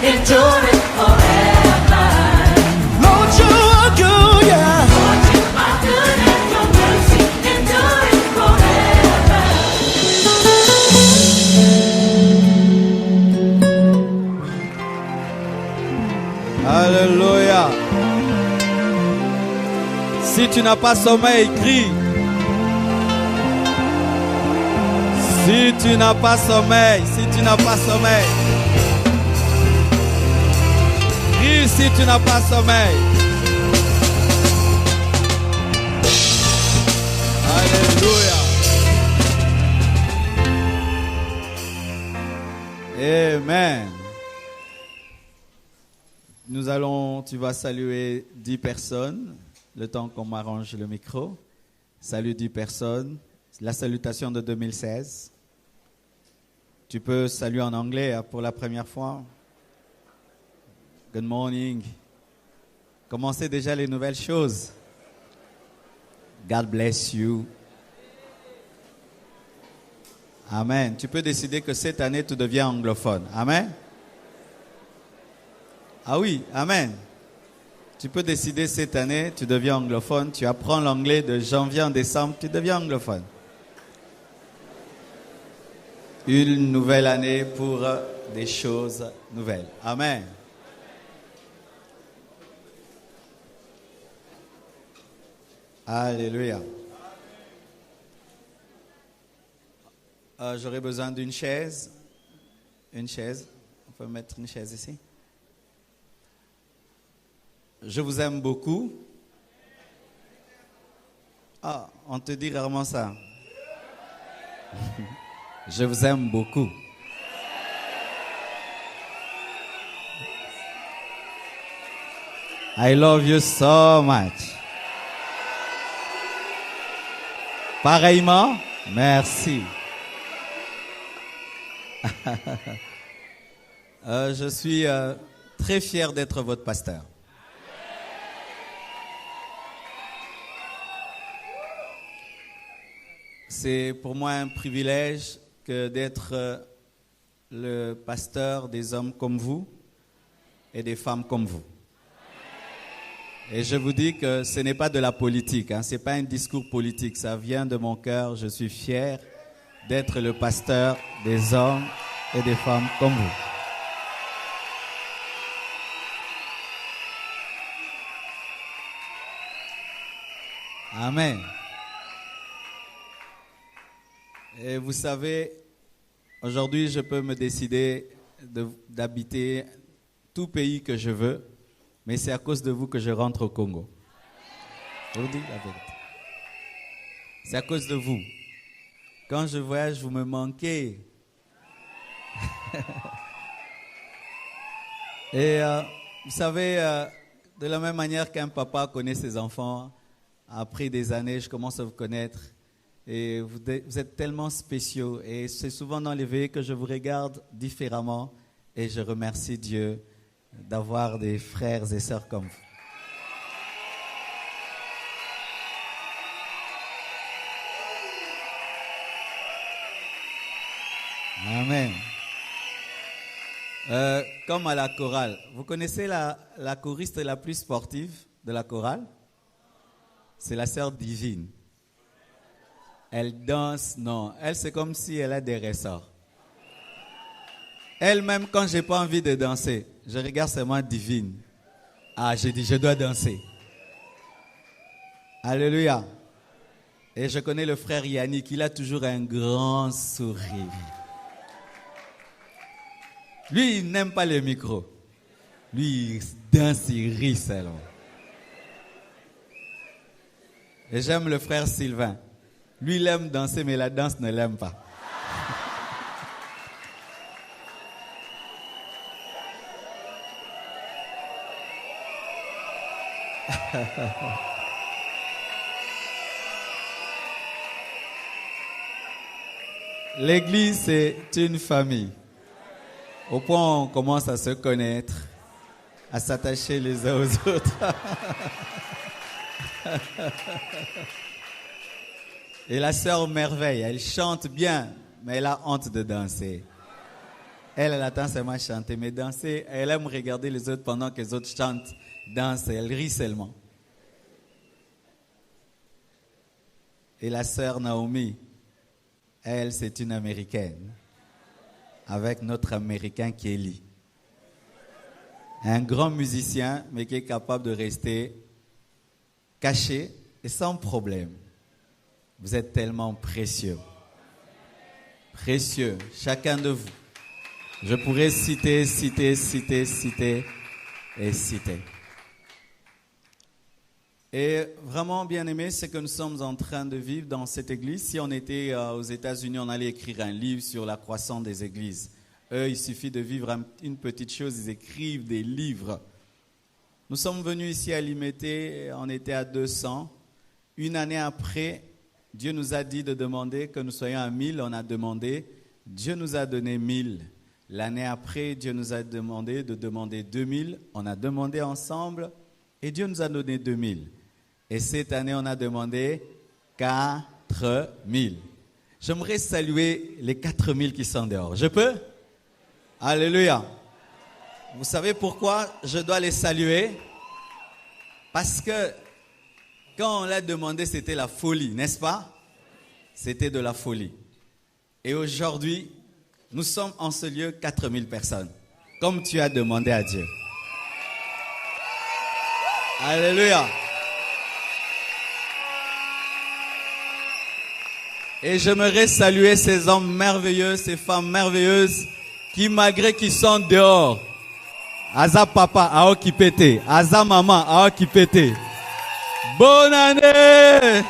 enduring forever. Lord, you are good, yeah. Lord, you are good and your mercy enduring forever. Alléluia. Si tu n'as pas sommeil, crie. Si tu n'as pas sommeil, si tu n'as pas sommeil. Crie si tu n'as pas sommeil. Alléluia. Amen. Tu vas saluer 10 personnes, le temps qu'on m'arrange le micro. Salut 10 personnes. La salutation de 2016. Tu peux saluer en anglais pour la première fois. Good morning. Commencez déjà les nouvelles choses. God bless you. Amen. Tu peux décider que cette année, tu deviens anglophone. Amen. Ah oui, amen. Tu peux décider cette année, tu deviens anglophone. Tu apprends l'anglais de janvier en décembre, tu deviens anglophone. Une nouvelle année pour des choses nouvelles. Amen. Alléluia. J'aurais besoin d'une chaise. Une chaise. On peut mettre une chaise ici. Je vous aime beaucoup. Ah, on te dit rarement ça. Je vous aime beaucoup. I love you so much. Pareillement, merci. Je suis très fier d'être votre pasteur. C'est pour moi un privilège que d'être le pasteur des hommes comme vous et des femmes comme vous. Et je vous dis que ce n'est pas de la politique, hein, ce n'est pas un discours politique, ça vient de mon cœur. Je suis fier d'être le pasteur des hommes et des femmes comme vous. Amen. Et vous savez, aujourd'hui, je peux me décider d'habiter tout pays que je veux, mais c'est à cause de vous que je rentre au Congo. Je vous dis la vérité. C'est à cause de vous. Quand je voyage, vous me manquez. Et vous savez, de la même manière qu'un papa connaît ses enfants, après des années, je commence à vous connaître. Et vous êtes tellement spéciaux. Et c'est souvent dans les veillées que je vous regarde différemment. Et je remercie Dieu d'avoir des frères et sœurs comme vous. Amen. Comme à la chorale. Vous connaissez la choriste la plus sportive de la chorale? C'est la sœur Divine. Elle danse, non. Elle, c'est comme si elle a des ressorts. Elle-même, quand j'ai pas envie de danser, je regarde seulement Divine. Ah, je dis, je dois danser. Alléluia. Et je connais le frère Yannick, il a toujours un grand sourire. Lui, il n'aime pas le micro. Lui, il danse, il rit seulement. Et j'aime le frère Sylvain. Lui, il aime danser, mais la danse ne l'aime pas. L'église, c'est une famille. Au point où on commence à se connaître, à s'attacher les uns aux autres. Et la sœur Merveille, elle chante bien, mais elle a honte de danser. Elle attend seulement chanter, mais danser, elle aime regarder les autres pendant que les autres chantent, dansent, elle rit seulement. Et la sœur Naomi, elle, c'est une Américaine, avec notre Américain Kelly. Un grand musicien, mais qui est capable de rester caché et sans problème. Vous êtes tellement précieux. Précieux, chacun de vous. Je pourrais citer et citer. Et vraiment bien aimé, c'est que nous sommes en train de vivre dans cette église. Si on était aux États-Unis, on allait écrire un livre sur la croissance des églises. Eux, il suffit de vivre une petite chose, ils écrivent des livres. Nous sommes venus ici à Limité, on était à 200. Une année après, Dieu nous a dit de demander que nous soyons à 1000, on a demandé. Dieu nous a donné 1000. L'année après, Dieu nous a demandé de demander 2000. On a demandé ensemble et Dieu nous a donné 2000. Et cette année, on a demandé 4000. J'aimerais saluer les 4000 qui sont dehors. Je peux? Alléluia. Vous savez pourquoi je dois les saluer? Parce que quand on l'a demandé, c'était la folie, n'est-ce pas? C'était de la folie. Et aujourd'hui, nous sommes en ce lieu 4000 personnes, comme tu as demandé à Dieu. Alléluia. Et j'aimerais saluer ces hommes merveilleux, ces femmes merveilleuses, qui malgré qu'ils sont dehors, Aza papa a occupé, Aza maman a occupé. Bonne année!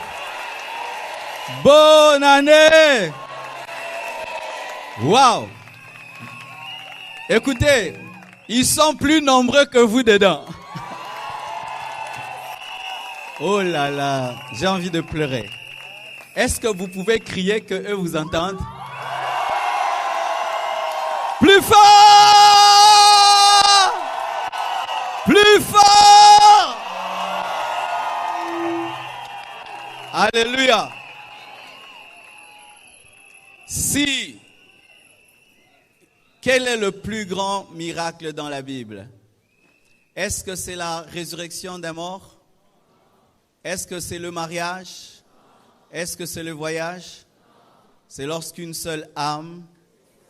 Bonne année! Wow! Écoutez, ils sont plus nombreux que vous dedans. Oh là là, j'ai envie de pleurer. Est-ce que vous pouvez crier que eux vous entendent? Plus fort! Plus fort! Alléluia! Quel est le plus grand miracle dans la Bible? Est-ce que c'est la résurrection des morts? Est-ce que c'est le mariage? Est-ce que c'est le voyage? C'est lorsqu'une seule âme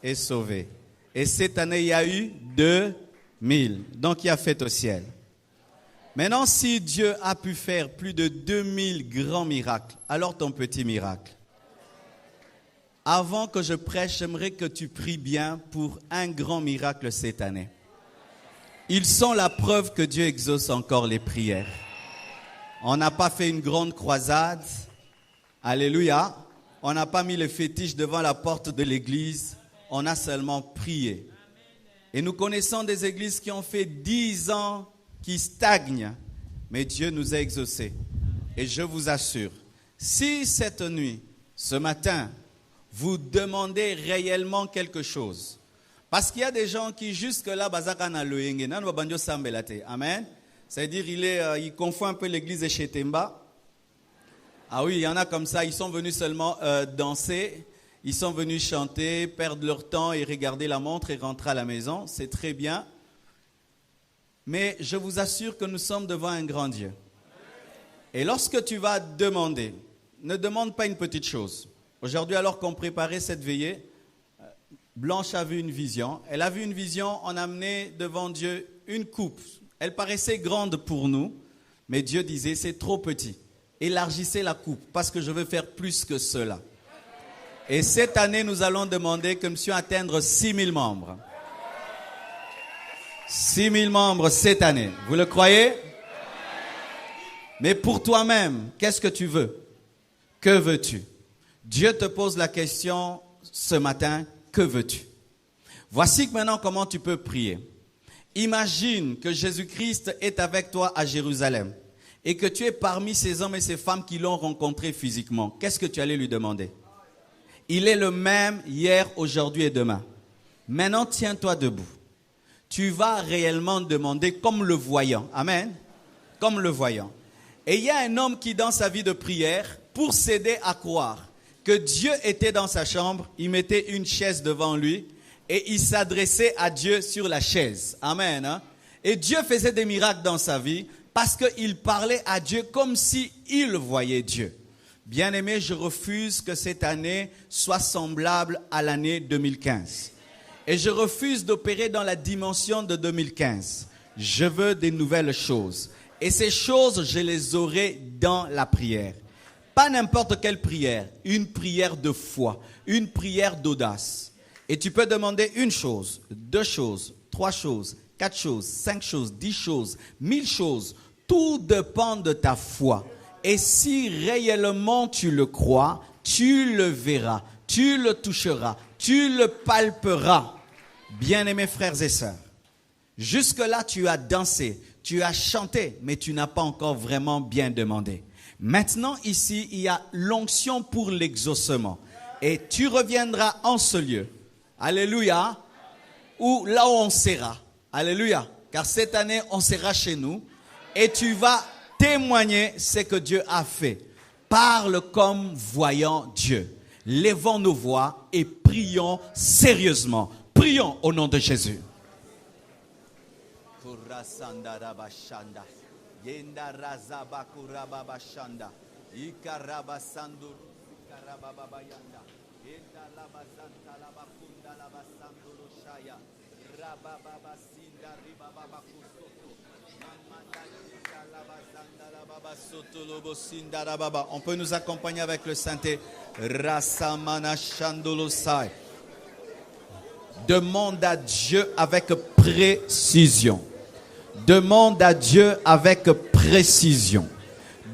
est sauvée. Et cette année, il y a eu 2000. Donc, il y a fête au ciel. Maintenant, si Dieu a pu faire plus de 2000 grands miracles, alors ton petit miracle. Avant que je prêche, j'aimerais que tu pries bien pour un grand miracle cette année. Ils sont la preuve que Dieu exauce encore les prières. On n'a pas fait une grande croisade. Alléluia. On n'a pas mis le fétiche devant la porte de l'église. On a seulement prié. Et nous connaissons des églises qui ont fait 10 ans, qui stagnent. Mais Dieu nous a exaucés. Et je vous assure, si cette nuit, ce matin, vous demandez réellement quelque chose, parce qu'il y a des gens qui jusque-là, amen. C'est-à-dire, il confond un peu l'église de Chetemba. Ah oui, il y en a comme ça, ils sont venus seulement danser, ils sont venus chanter, perdre leur temps et regarder la montre et rentrer à la maison. C'est très bien. Mais je vous assure que nous sommes devant un grand Dieu. Et lorsque tu vas demander, ne demande pas une petite chose. Aujourd'hui, alors qu'on préparait cette veillée, Blanche a vu une vision. Elle a vu une vision, on a amené devant Dieu une coupe. Elle paraissait grande pour nous, mais Dieu disait, c'est trop petit. Élargissez la coupe, parce que je veux faire plus que cela. Et cette année, nous allons demander que Monsieur atteindre 6000 membres. 6000 membres cette année. Vous le croyez? Mais pour toi-même, qu'est-ce que tu veux? Que veux-tu? Dieu te pose la question ce matin, que veux-tu? Voici maintenant comment tu peux prier. Imagine que Jésus-Christ est avec toi à Jérusalem et que tu es parmi ces hommes et ces femmes qui l'ont rencontré physiquement. Qu'est-ce que tu allais lui demander? Il est le même hier, aujourd'hui et demain. Maintenant, tiens-toi debout. Tu vas réellement demander comme le voyant. Amen. Comme le voyant. Et il y a un homme qui, dans sa vie de prière, pour s'aider à croire que Dieu était dans sa chambre, il mettait une chaise devant lui et il s'adressait à Dieu sur la chaise. Amen. Hein? Et Dieu faisait des miracles dans sa vie parce qu'il parlait à Dieu comme s'il voyait Dieu. Bien-aimé, je refuse que cette année soit semblable à l'année 2015. Et je refuse d'opérer dans la dimension de 2015. Je veux des nouvelles choses. Et ces choses, je les aurai dans la prière. Pas n'importe quelle prière, une prière de foi, une prière d'audace. Et tu peux demander une chose, 2 choses, 3 choses, 4 choses, 5 choses, 10 choses, 1000 choses. Tout dépend de ta foi. Et si réellement tu le crois, tu le verras, tu le toucheras, tu le palperas. Bien-aimés frères et sœurs, jusque-là tu as dansé, tu as chanté, mais tu n'as pas encore vraiment bien demandé. Maintenant, ici, il y a l'onction pour l'exaucement. Et tu reviendras en ce lieu. Alléluia. Ou là où on sera. Alléluia. Car cette année, on sera chez nous. Et tu vas témoigner ce que Dieu a fait. Parle comme voyant Dieu. Levons nos voix et prions sérieusement. Prions au nom de Jésus. Yenda razaba kuraba bashanda ikaraba sandur ikaraba bayanda yenda laba santa laba kunda laba sanduru shaya rababa sinda ribaba kusoto mamanda yenda laba sanda laba soto lobo sinda rababa. On peut nous accompagner avec le synthé rasamana shandolo sai. Demande à Dieu avec précision. Demande à Dieu avec précision.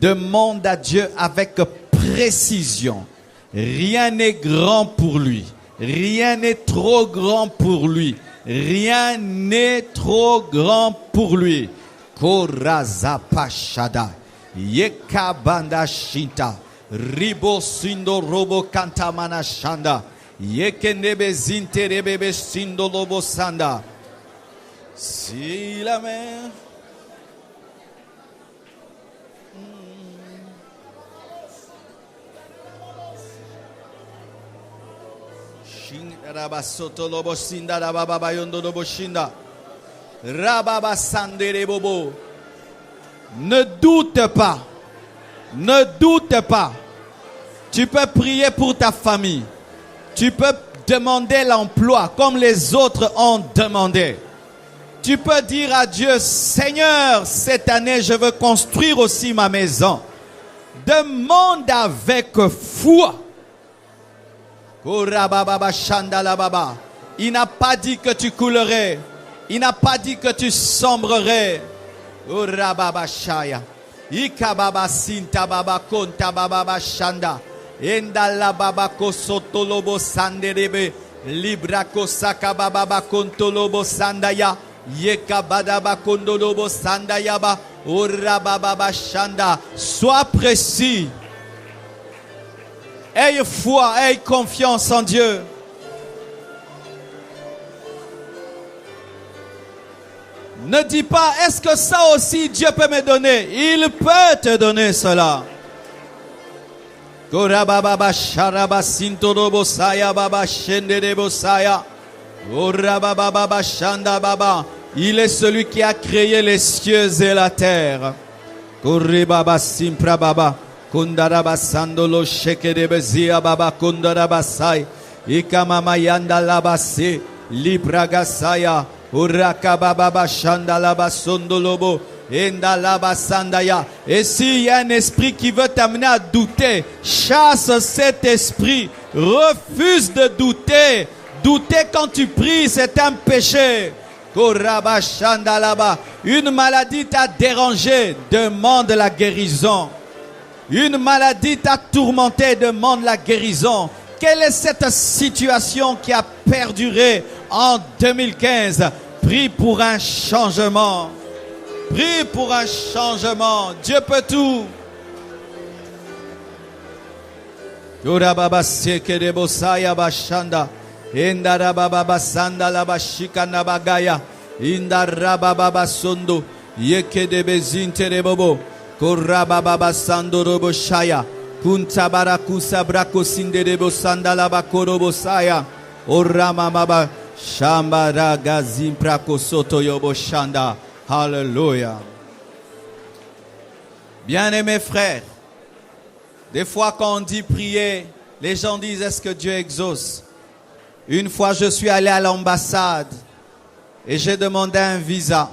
Demande à Dieu avec précision. Rien n'est grand pour lui. Rien n'est trop grand pour lui. Rien n'est trop grand pour lui. Korazapashada. Yekabanda shinta. Ribo sindo robo kantamana shanda. Yekenebe zinte rebebe sindo lobo sanda. Si la mer Raba soto lobo sinda raba bayondo lobo shinda Rababa sandere bobo. Ne doute pas. Ne doute pas. Tu peux prier pour ta famille. Tu peux demander l'emploi comme les autres ont demandé. Tu peux dire à Dieu, Seigneur, cette année, je veux construire aussi ma maison. Demande avec foi. Il n'a pas dit que tu coulerais. Il n'a pas dit que tu sombrerais. Ikababa sinta baba konta baba shanda. Endala baba kosotolobo sanderebe. Libra kosaka baba kontolobo sandaya. Yekabadaba kondolobo sandayaba. Urababa shanda. Sois précis. Aie foi, aie confiance en Dieu. Ne dis pas, est-ce que ça aussi Dieu peut me donner? Il peut te donner cela. Korababa sharaba sintorobo saya baba shenderebo saya. Orababa shanda baba. Il est celui qui a créé les cieux et la terre. Koribaba simpra baba. Kundaraba sandolo shekerebe zia baba kundaraba sai. Ikamama yanda labase. Libraga saya. Urakababa shandalaba sondolobo. Endalaba sandaya. Et s'il y a un esprit qui veut t'amener à douter, chasse cet esprit. Refuse de douter. Douter quand tu pries, c'est un péché. Koraba shandalaba. Une maladie t'a dérangé, demande la guérison. Une maladie t'a tourmenté, demande la guérison. Quelle est cette situation qui a perduré en 2015? Prie pour un changement. Prie pour un changement. Dieu peut tout. Urababa sekerebo saya bashanda. Indarababa sandala bashikana bagaya. Indarababa sondo. Yekedebe zinterebobo. Korababa sandorobo shaya. Kuntabara kusabrako sinderebo sandala bakorobo saya. Oramamaba Shambara gazim prakosoto yobo shanda. Hallelujah. Bien-aimés frères, des fois quand on dit prier, les gens disent est-ce que Dieu exauce? Une fois je suis allé à l'ambassade et j'ai demandé un visa.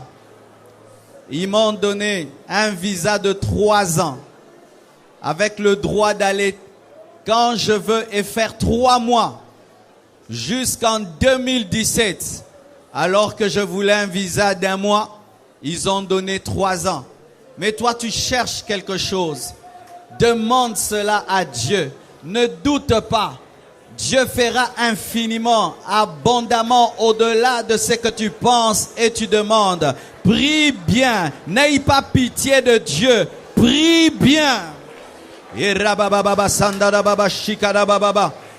Ils m'ont donné un visa de 3 ans avec le droit d'aller quand je veux et faire 3 mois jusqu'en 2017. Alors que je voulais un visa d'1 mois, ils ont donné 3 ans. Mais toi, tu cherches quelque chose. Demande cela à Dieu. Ne doute pas. Dieu fera infiniment, abondamment, au-delà de ce que tu penses et tu demandes. Prie bien. N'aie pas pitié de Dieu. Prie bien.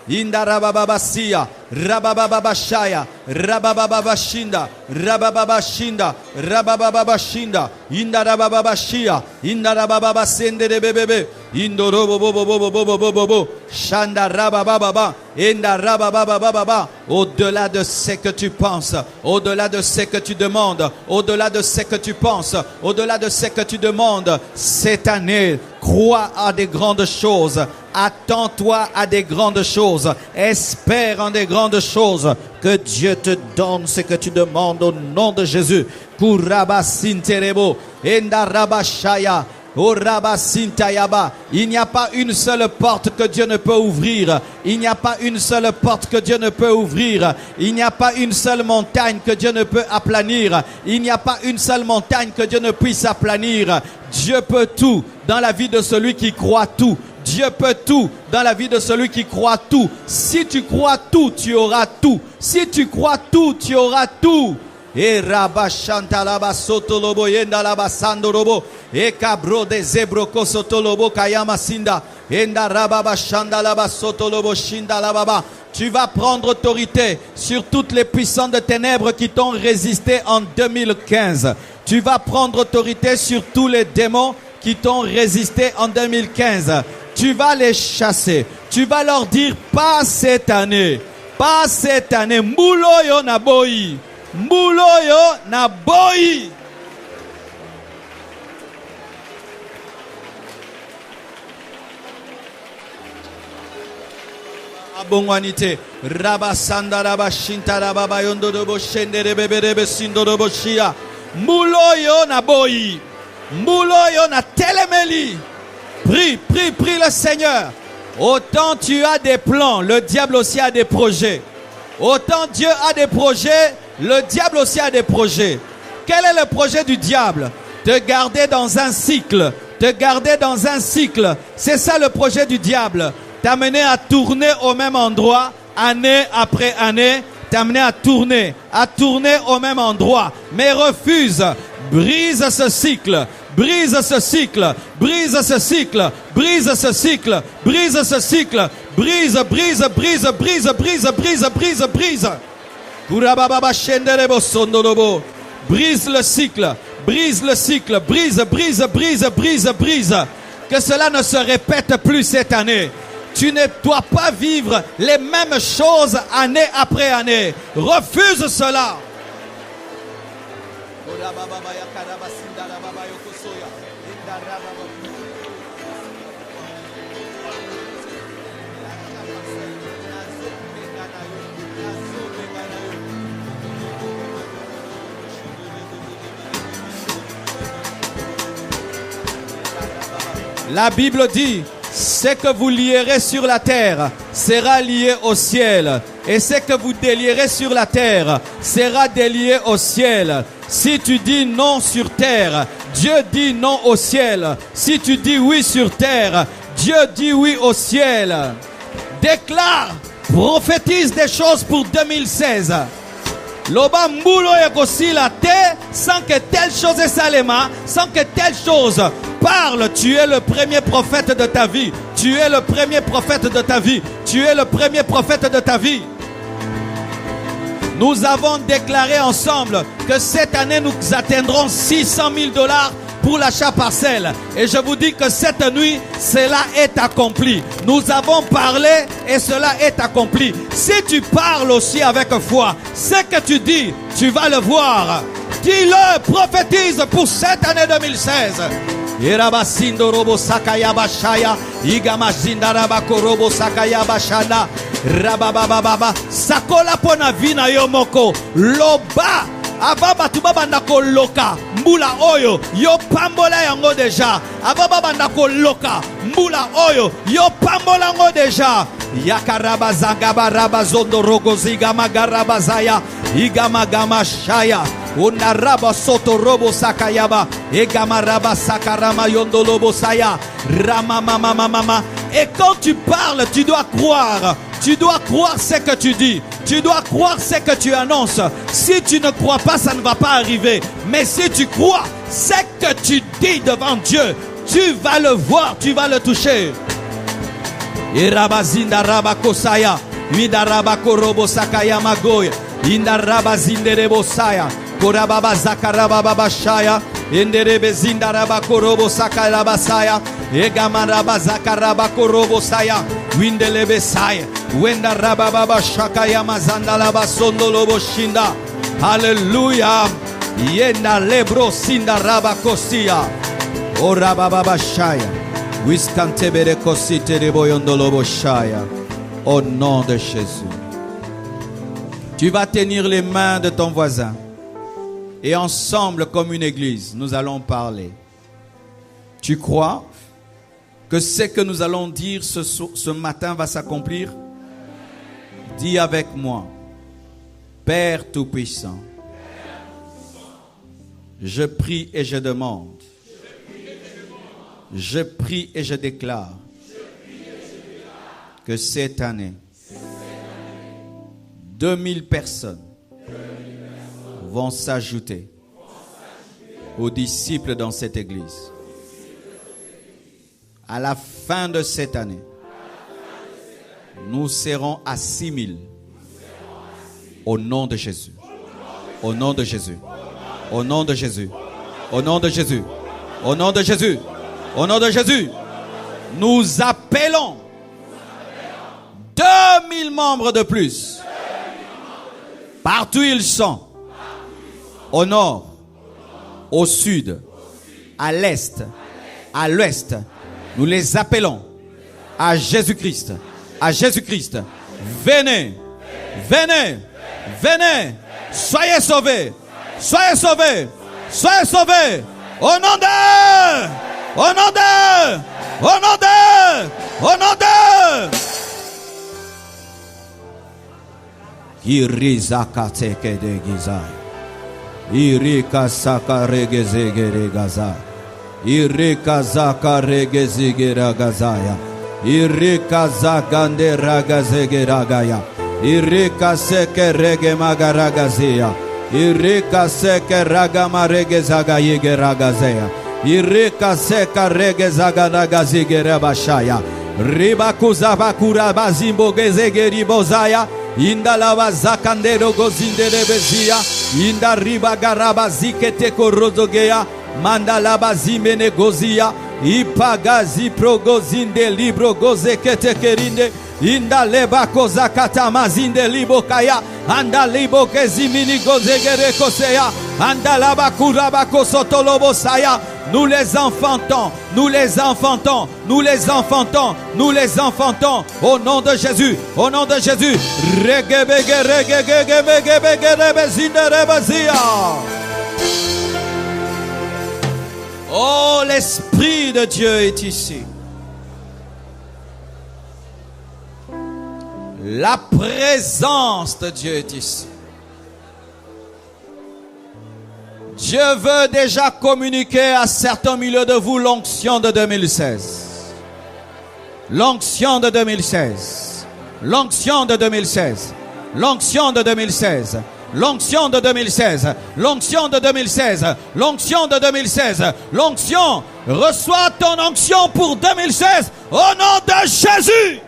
Indarababa siya, rabababa shaya, rabababa shinda, rabababa shinda, rabababa shinda, indarababa shia, indarababa sende de bebebe, indorobo bobo bobo bobo bobo bobo, shanda rabababa, indarababa, au-delà de ce que tu penses, au-delà de ce que tu demandes, au-delà de ce que tu penses, au-delà de ce que tu demandes, cette année, crois à des grandes choses. Attends-toi à des grandes choses. Espère en des grandes choses. Que Dieu te donne ce que tu demandes au nom de Jésus. Kuraba sinterebo, endaraba shaya, oraba sintayaba. Il n'y a pas une seule porte que Dieu ne peut ouvrir. Il n'y a pas une seule porte que Dieu ne peut ouvrir. Il n'y a pas une seule montagne que Dieu ne peut aplanir. Il n'y a pas une seule montagne que Dieu ne puisse aplanir. Dieu peut tout dans la vie de celui qui croit tout. Dieu peut tout dans la vie de celui qui croit tout. Si tu crois tout, tu auras tout. Si tu crois tout, tu auras tout. E rabashantalaba sotolobo yendalaba sandorobo e cabro de zebroko sotolobo kayama sinda enda rababa shandalaba sotolobo shindalababa. Tu vas prendre autorité sur toutes les puissances de ténèbres qui t'ont résisté en 2015. Tu vas prendre autorité sur tous les démons qui t'ont résisté en 2015. Tu vas les chasser. Tu vas leur dire, pas cette année. Pas cette année. Mouloyo na boyi. Mouloyo na boyi. Abongwanite. Rabasanda rabashinta rababa yondodobo shendere beberebe sindorobo shia. Mouloyo na boyi. Mouloyo na telemeli. Prie, prie, prie le Seigneur. Autant tu as des plans, le diable aussi a des projets. Autant Dieu a des projets, le diable aussi a des projets. Quel est le projet du diable? Te garder dans un cycle. Te garder dans un cycle. C'est ça le projet du diable. T'amener à tourner au même endroit, année après année. T'amener à tourner au même endroit. Mais refuse. Brise ce cycle. Brise ce cycle, brise ce cycle, brise ce cycle, brise ce cycle, brise, brise, brise, brise, brise, brise, brise, brise. Kurababa shenderebo sondorobo. Brise le cycle, brise le cycle, brise, brise, brise, brise, brise. Que cela ne se répète plus cette année. Tu ne dois pas vivre les mêmes choses année après année. Refuse cela. La Bible dit, ce que vous lierez sur la terre sera lié au ciel. Et ce que vous délierez sur la terre sera délié au ciel. Si tu dis non sur terre, Dieu dit non au ciel. Si tu dis oui sur terre, Dieu dit oui au ciel. Déclare, prophétise des choses pour 2016. Loba mbulo yakosila te sans que telle chose est salema, sans que telle chose parle. Tu es le premier prophète de ta vie. Tu es le premier prophète de ta vie. Tu es le premier prophète de ta vie. Nous avons déclaré ensemble que cette année nous atteindrons $600,000 pour l'achat partiel. Et je vous dis que cette nuit, cela est accompli. Nous avons parlé et cela est accompli. Si tu parles aussi avec foi, ce que tu dis, tu vas le voir. Dis-le, prophétise pour cette année 2016. Irabasindo robo sakaya bashaya igamazinda rabako robo sakaya bashana rababababa sakola pona vina yomoko loba ababa tubaba ndako loka mbula oyo yo pambola yango deja ababa bandako loka mbula oyo yo pambola yango deja yakaraba zangaba rabazondo rogo zigama garaba zaya igama gama shaya Unaraba soto robo sakayaba egamaraba sakarama yondolobo saya rama mama mama. Et quand tu parles, tu dois croire. Tu dois croire ce que tu dis. Tu dois croire ce que tu annonces. Si tu ne crois pas, ça ne va pas arriver. Mais si tu crois ce que tu dis devant Dieu, tu vas le voir, tu vas le toucher. Irabazinda rabakosaya, midarabako robo sakaya magoy, indarabazinde saya. Korababa zakarababa shaya enderebe zindaraba korobo sakaraba saya egamaraba zakaraba korobo saya windelebe saya wendaraba baba shakaya mazandalaba sondolobo shinda. Hallelujah. Yenda lebro sindaraba kosia oraba baba shaya wiskantebere kosite reboyondolobo shaya. Au nom de Jésus, tu vas tenir les mains de ton voisin. Et ensemble, comme une église, nous allons parler. Tu crois que ce que nous allons dire ce matin va s'accomplir? Dis avec moi, Père Tout-Puissant, je prie et je demande, je prie et je déclare que cette année, 2000 personnes vont s'ajouter aux disciples dans cette église. À la fin de cette année, nous serons à 6000. Au nom de Jésus. Au nom de Jésus. Au nom de Jésus. Au nom de Jésus. Au nom de Jésus. Au nom de Jésus. Nous appelons 2000 membres de plus. Partout ils sont. Au nord, au sud, à l'est, à l'ouest, nous les appelons à Jésus-Christ. À Jésus-Christ. Venez, venez, venez. Soyez sauvés. Soyez sauvés. Soyez sauvés. Au nom de, au nom de, au nom de, au nom de. Irizakateke de Gizai. Irika saka regezegere gaza. Irika zaka regezegera gazaya. Irika zakande ragazegera gaya. Irika seke rege magaragazia. Irika seke ragama regezagayegera gazaya. Irika seka regezagazigera bashaya. Ribakuza bakura bazimbo gezegeri bozaya. Indalava zakandero gozindere bezia. Inda riba garaba zikete korozogea. Mandalaba zimene gozia. Ipagazi progozinde libro gozekete kerinde. Inda leba kozakata mazinde libo kaya. Anda libo kezimini gozegere kosea. Anda laba kuraba kosotolobo saya. Nous les enfantons, nous les enfantons, nous les enfantons, nous les enfantons. Au nom de Jésus, au nom de Jésus. Oh, l'Esprit de Dieu est ici. La présence de Dieu est ici. Dieu veut déjà communiquer à certains milieux de vous l'onction de 2016. L'onction de 2016. L'onction de 2016. L'onction de 2016. L'onction de 2016. L'onction de 2016. L'onction de 2016. L'onction. Reçois ton onction pour 2016 au nom de Jésus.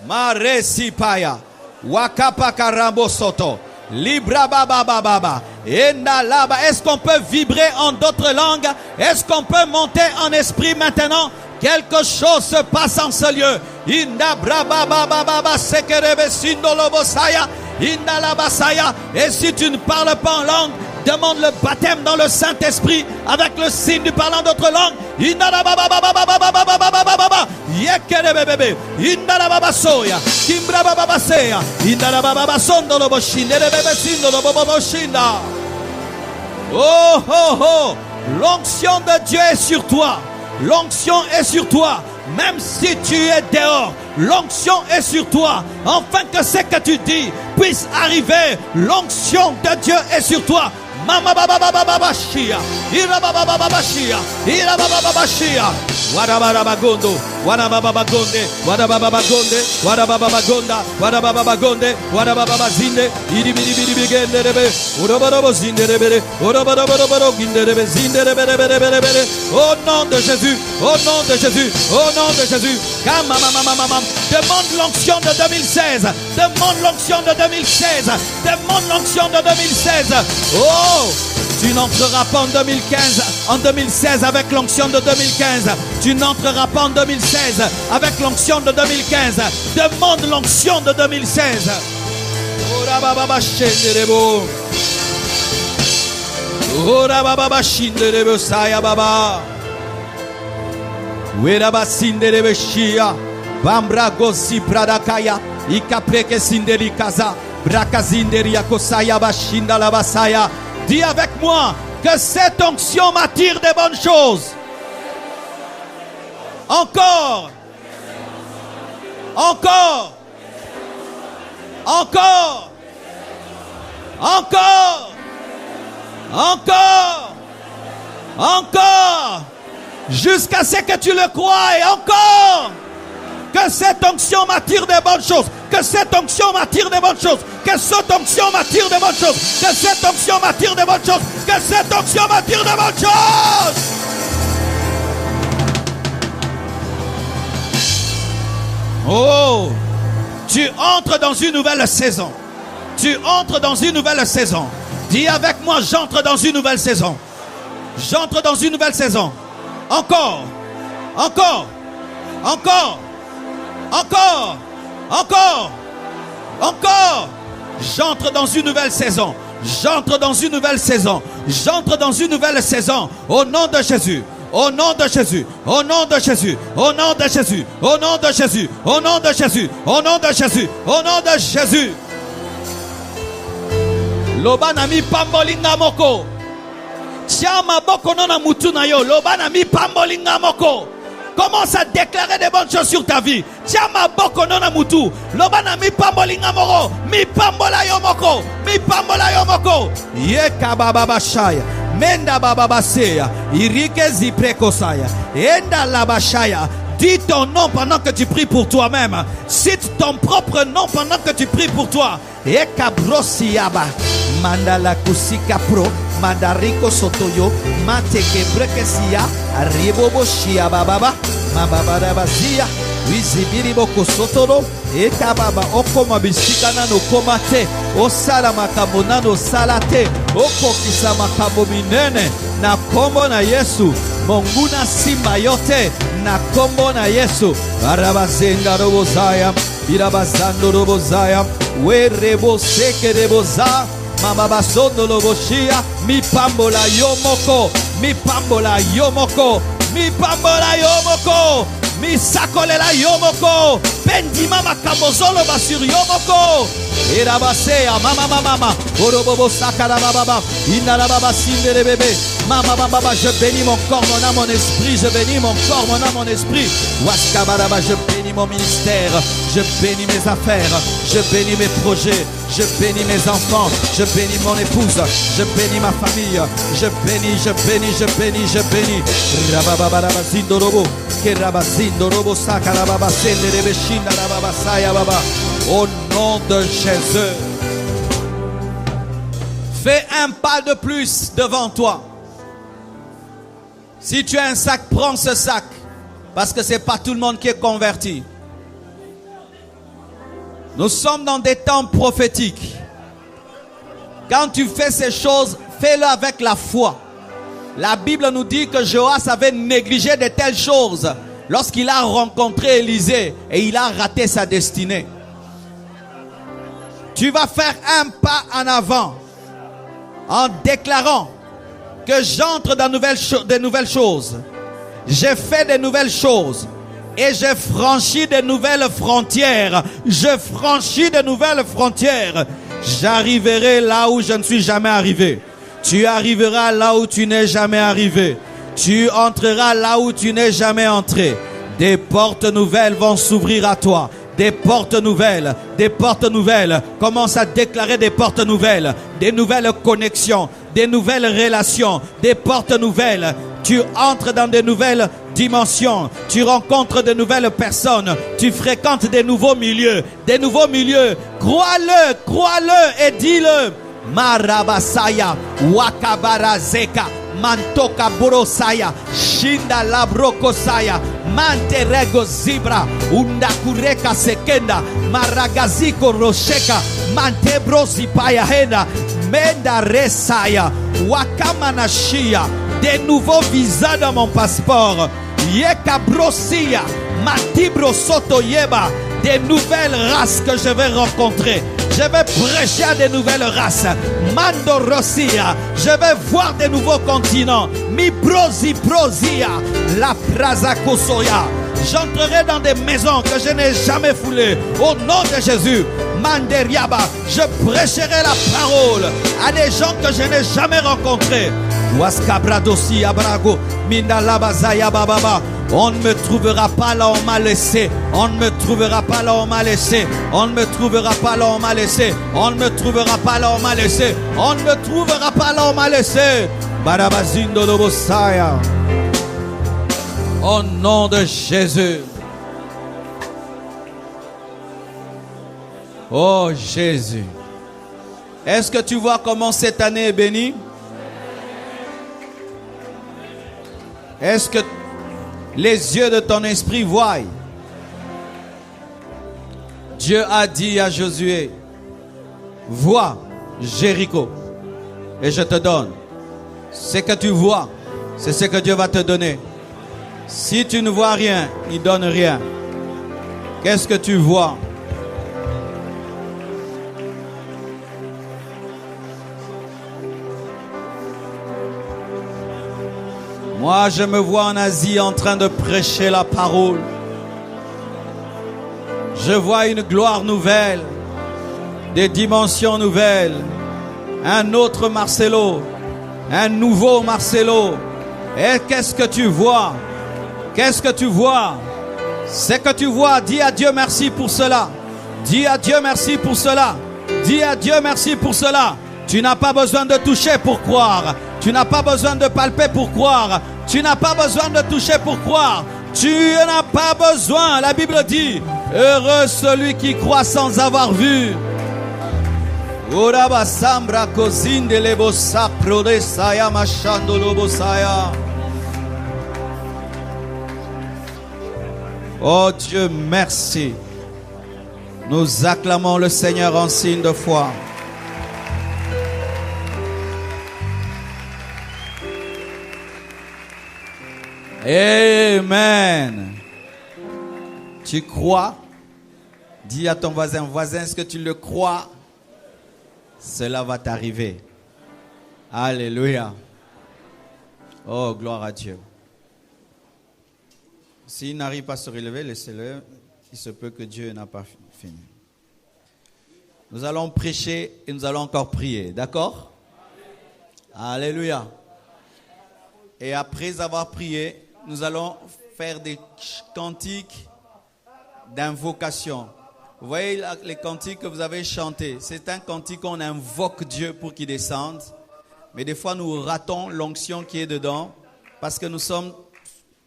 Maresipaya. Wakapa karambo soto. Libra baba baba. Est-ce qu'on peut vibrer en d'autres langues? Est-ce qu'on peut monter en esprit maintenant? Quelque chose se passe en ce lieu. Inda braba baba baba sekerebe sindolobosaya. Inda la basaya. Et si tu ne parles pas en langue, demande le baptême dans le Saint-Esprit avec le signe du parlant d'autres langues. Inda la baba baba baba baba baba baba baba. Yekerebe bebe. Inda la baba soya. Kimbra baba baseya. Inda la baba sondoloboshinda. Bebe sindoloboshinda. Oh oh oh. L'onction de Dieu est sur toi. L'onction est sur toi. Même si tu es dehors, l'onction est sur toi. Afin que ce que tu dis puisse arriver. L'onction de Dieu est sur toi. Mama baba baba baba shia. Ira baba baba shia. Ira baba baba shia. Wada baba gondo. Wada baba gonde. Wada baba gonde. Wada baba gonda. Wada baba gonde. Wada baba zinde. Iri biri biri bigende rebe. Ora baba zinde rebe. Ora baba baba ginde rebe. Zinde rebe rebe. Au nom de Jésus. Au nom de Jésus. Au nom de Jésus. Kama mama. Demande l'onction de 2016. Demande l'onction de 2016. Demande l'onction de 2016. Oh, tu n'entreras pas en 2016 avec l'onction de 2015. Tu n'entreras pas en 2016 avec l'onction de 2015. Demande l'onction de 2016. Ora baba shenderebo. Ora baba shenderebo saya baba. Wera basinderebe shia. Bambra gosi pradakaya. Ikapreke sinderi kaza. Brakazinderia kosaya bashinda la basaya. Dis avec moi que cette onction m'attire des bonnes choses. Encore. Encore. Encore. Encore. Encore. Encore. Jusqu'à ce que tu le crois et encore. Que cette onction m'attire des bonnes choses. Que cette onction m'attire des bonnes choses. Que cette onction m'attire des bonnes choses. Que cette onction m'attire des bonnes choses. Que cette onction m'attire des bonnes choses. Oh, tu entres dans une nouvelle saison. Tu entres dans une nouvelle saison. Dis avec moi, j'entre dans une nouvelle saison. J'entre dans une nouvelle saison. Encore. Encore. Encore. Encore, encore, encore. J'entre dans une nouvelle saison. J'entre dans une nouvelle saison. J'entre dans une nouvelle saison. Au nom de Jésus. Au nom de Jésus. Au nom de Jésus. Au nom de Jésus. Au nom de Jésus. Au nom de Jésus. Au nom de Jésus. Au nom de Jésus. Lobanami pambolinga moko. Tiama boko nona mutu na yo. Lobanami pambolinga moko. Commence à déclarer des bonnes choses sur ta vie. Tiama boko nona mutu. Lobana mi pambolinga moko. Mi pambola yo moko. Mi pambola yo moko. Yeka baba bashaya. Menda baba baseya. Irike ziprekosaya. Enda la bashaya. Dis ton nom pendant que tu pries pour toi-même. Cite ton propre nom pendant que tu pries pour toi. Eka brosiyaba. Mandala kusika pro. Mandariko sotoyo. Mateke brekesia. Ribobo shia baba. Mababa bazia. Wizibiri boko sotoro. Eta baba okoma bisika nano komate. Osala makambo nano salate. Oko kisa makambo minene. Na kombo na Yesu. Monguna simba yote. Na kombo na Yesu. Arabazenga robozaya. Irabazando robozaya. Werebo seke reboza. Mama basondo loboshia. Mi pambola yomoko. Mi pambola yomoko. Mi pambola yomoko. Mi sakolela yomoko. Pendima makabozolo basur yomoko. Irabasea mama. Orobobo sakara baba. Inala baba sindere bébé. Mama baba, je bénis mon corps, mon âme, mon esprit. Je bénis mon corps, mon âme, mon esprit. Waskabaraba, je bénis mon ministère. Je bénis mes affaires. Je bénis mes projets. Je bénis mes enfants. Je bénis mon épouse. Je bénis ma famille. Je bénis. Rababaraba zindorobo. Kerabazindorobo sakarababa senderebe shinda rababa saya baba. Au nom de Jésus. Fais un pas de plus devant toi. Si tu as un sac, prends ce sac. Parce que ce n'est pas tout le monde qui est converti. Nous sommes dans des temps prophétiques. Quand tu fais ces choses, fais-le avec la foi. La Bible nous dit que Joas avait négligé de telles choses lorsqu'il a rencontré Élisée et il a raté sa destinée. Tu vas faire un pas en avant en déclarant que j'entre dans de nouvelles choses. J'ai fait de nouvelles choses et j'ai franchi de nouvelles frontières. Je franchis de nouvelles frontières. J'arriverai là où je ne suis jamais arrivé. Tu arriveras là où tu n'es jamais arrivé. Tu entreras là où tu n'es jamais entré. Des portes nouvelles vont s'ouvrir à toi. Des portes nouvelles, des portes nouvelles. Commence à déclarer des portes nouvelles, des nouvelles connexions, des nouvelles relations, des portes nouvelles. Tu entres dans de nouvelles dimensions. Tu rencontres de nouvelles personnes. Tu fréquentes des nouveaux milieux. Des nouveaux milieux. Crois-le, crois-le et dis-le. Marabasaya, Wakabara Zeka, Mantoka Borosaya, Shinda Labrokosaya, Manterego Zibra, Undakureka Sekenda, Maragaziko Rosheka, Mantebrosi Payahenda, Menda Resaya, Wakamanashia, des nouveaux visas dans mon passeport, Yekabrosia, Matibro Sotoyeba, des nouvelles races que je vais rencontrer. Je vais prêcher à des nouvelles races. Mando Rosia. Je vais voir des nouveaux continents. Mi brosi brosia. La praza kosoya. J'entrerai dans des maisons que je n'ai jamais foulées. Au nom de Jésus. Manderiaba. Je prêcherai la parole à des gens que je n'ai jamais rencontrés. Waskabradosi abrago. Mindalabazaya bababa. On ne me trouvera pas là où on m'a laissé. On ne me trouvera pas là où on m'a laissé. On ne me trouvera pas là où on m'a laissé. On ne me trouvera pas là où on m'a laissé. On ne me trouvera pas là où on m'a laissé. Barabazindo Lobosaya. Au nom de Jésus. Oh Jésus. Est-ce que tu vois comment cette année est bénie? Est-ce que les yeux de ton esprit voient? Dieu a dit à Josué, vois Jéricho et je te donne. Ce que tu vois, c'est ce que Dieu va te donner. Si tu ne vois rien, il ne donne rien. Qu'est-ce que tu vois? Moi, je me vois en Asie en train de prêcher la parole. Je vois une gloire nouvelle, des dimensions nouvelles, un autre Marcelo, un nouveau Marcelo. Et qu'est-ce que tu vois? Qu'est-ce que tu vois? Ce que tu vois, dis à Dieu merci pour cela. Dis à Dieu merci pour cela. Dis à Dieu merci pour cela. Tu n'as pas besoin de toucher pour croire. Tu n'as pas besoin de palper pour croire. Tu n'as pas besoin de toucher pour croire. Tu n'as pas besoin. La Bible dit, heureux celui qui croit sans avoir vu. Oh Dieu, merci. Nous acclamons le Seigneur en signe de foi. Amen. Tu crois? Dis à ton voisin, est-ce que tu le crois? Cela va t'arriver. Alléluia. Oh, gloire à Dieu. S'il n'arrive pas à se relever, laissez-le. Il se peut que Dieu n'a pas fini. Nous allons prêcher et nous allons encore prier. D'accord? Alléluia. Et après avoir prié, nous allons faire des cantiques d'invocation. Vous voyez les cantiques que vous avez chantés. C'est un cantique qu'on invoque Dieu pour qu'il descende. Mais des fois, nous ratons l'onction qui est dedans parce que nous sommes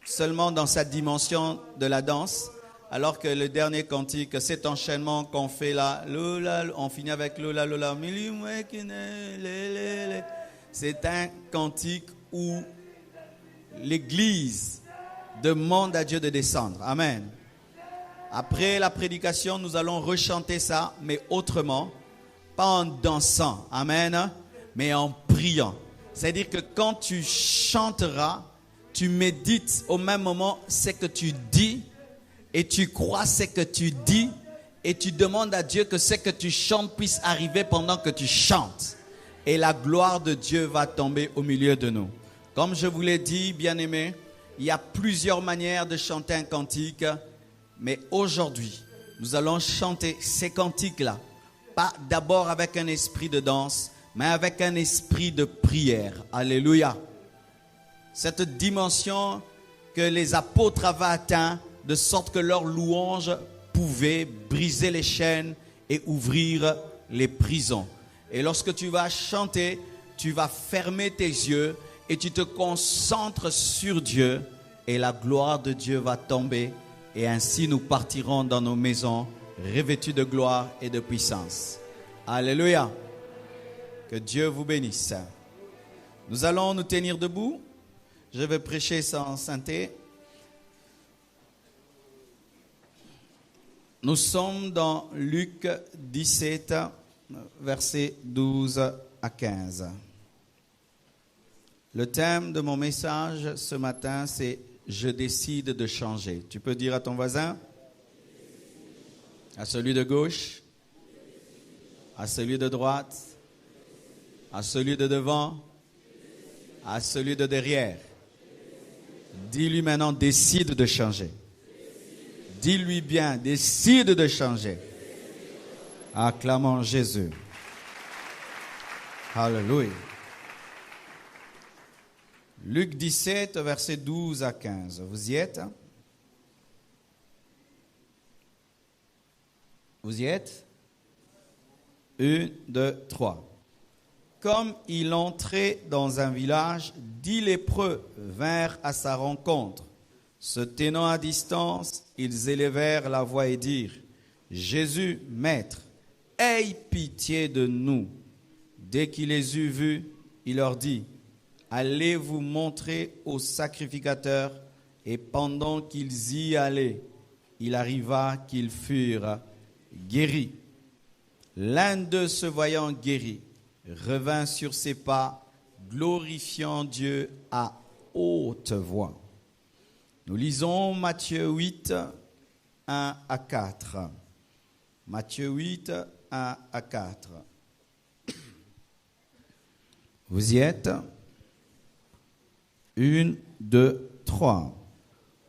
seulement dans cette dimension de la danse. Alors que le dernier cantique, cet enchaînement qu'on fait là, on finit avec Lola, Lola. C'est un cantique où l'Église demande à Dieu de descendre. Amen. Après la prédication, nous allons rechanter ça, mais autrement, pas en dansant, amen, mais en priant. C'est-à-dire que quand tu chanteras, tu médites au même moment ce que tu dis et tu crois ce que tu dis et tu demandes à Dieu que ce que tu chantes puisse arriver pendant que tu chantes. Et la gloire de Dieu va tomber au milieu de nous. Comme je vous l'ai dit, bien-aimés, il y a plusieurs manières de chanter un cantique, mais aujourd'hui, nous allons chanter ces cantiques-là, pas d'abord avec un esprit de danse, mais avec un esprit de prière. Alléluia. Cette dimension que les apôtres avaient atteint, de sorte que leur louange pouvait briser les chaînes et ouvrir les prisons. Et lorsque tu vas chanter, tu vas fermer tes yeux et tu te concentres sur Dieu et la gloire de Dieu va tomber et ainsi nous partirons dans nos maisons revêtus de gloire et de puissance. Alléluia. Que Dieu vous bénisse. Nous allons nous tenir debout. Je vais prêcher sans synthé. Nous sommes dans Luc 17, versets 12 à 15. Le thème de mon message ce matin, c'est « Je décide de changer ». Tu peux dire à ton voisin, à celui de gauche, à celui de droite, à celui de devant, à celui de derrière. Dis-lui maintenant, décide de changer. Dis-lui bien, décide de changer. Acclamons Jésus. Alléluia. Luc 17, versets 12 à 15. Vous y êtes? Vous y êtes? 1, 2, 3. Comme il entrait dans un village, 10 lépreux vinrent à sa rencontre. Se tenant à distance, ils élevèrent la voix et dirent, « Jésus, Maître, aie pitié de nous. » Dès qu'il les eut vus, il leur dit, « Allez vous montrer aux sacrificateurs. » Et pendant qu'ils y allaient, il arriva qu'ils furent guéris. L'un d'eux, se voyant guéri, revint sur ses pas, glorifiant Dieu à haute voix. Nous lisons Matthieu 8, 1 à 4. Matthieu 8, 1 à 4. Vous y êtes? 1, 2, 3.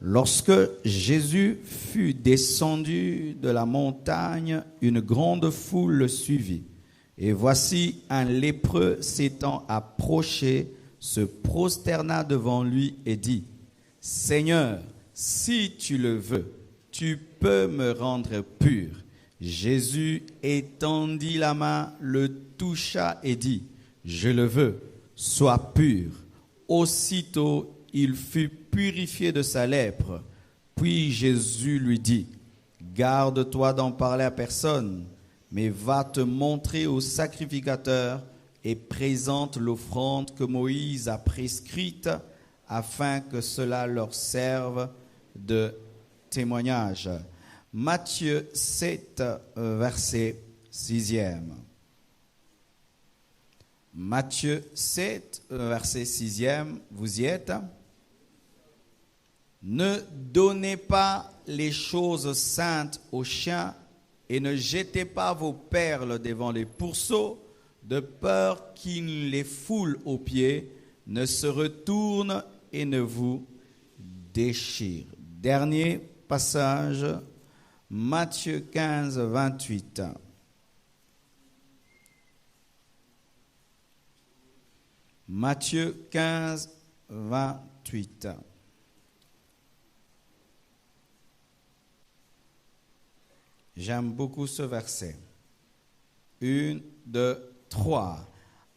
Lorsque Jésus fut descendu de la montagne, une grande foule le suivit. Et voici un lépreux s'étant approché, se prosterna devant lui et dit, « Seigneur, si tu le veux, tu peux me rendre pur. » Jésus étendit la main, le toucha et dit, « Je le veux, sois pur. » Aussitôt, il fut purifié de sa lèpre. Puis Jésus lui dit, « Garde-toi d'en parler à personne, mais va te montrer au sacrificateur et présente l'offrande que Moïse a prescrite afin que cela leur serve de témoignage. » Matthieu 7, verset 6e. Matthieu 7, verset 6e, vous y êtes? Ne donnez pas les choses saintes aux chiens et ne jetez pas vos perles devant les pourceaux, de peur qu'ils les foulent aux pieds, ne se retournent et ne vous déchirent. Dernier passage, Matthieu 15, 28. Matthieu 15, 28. J'aime beaucoup ce verset. 1, 2, 3.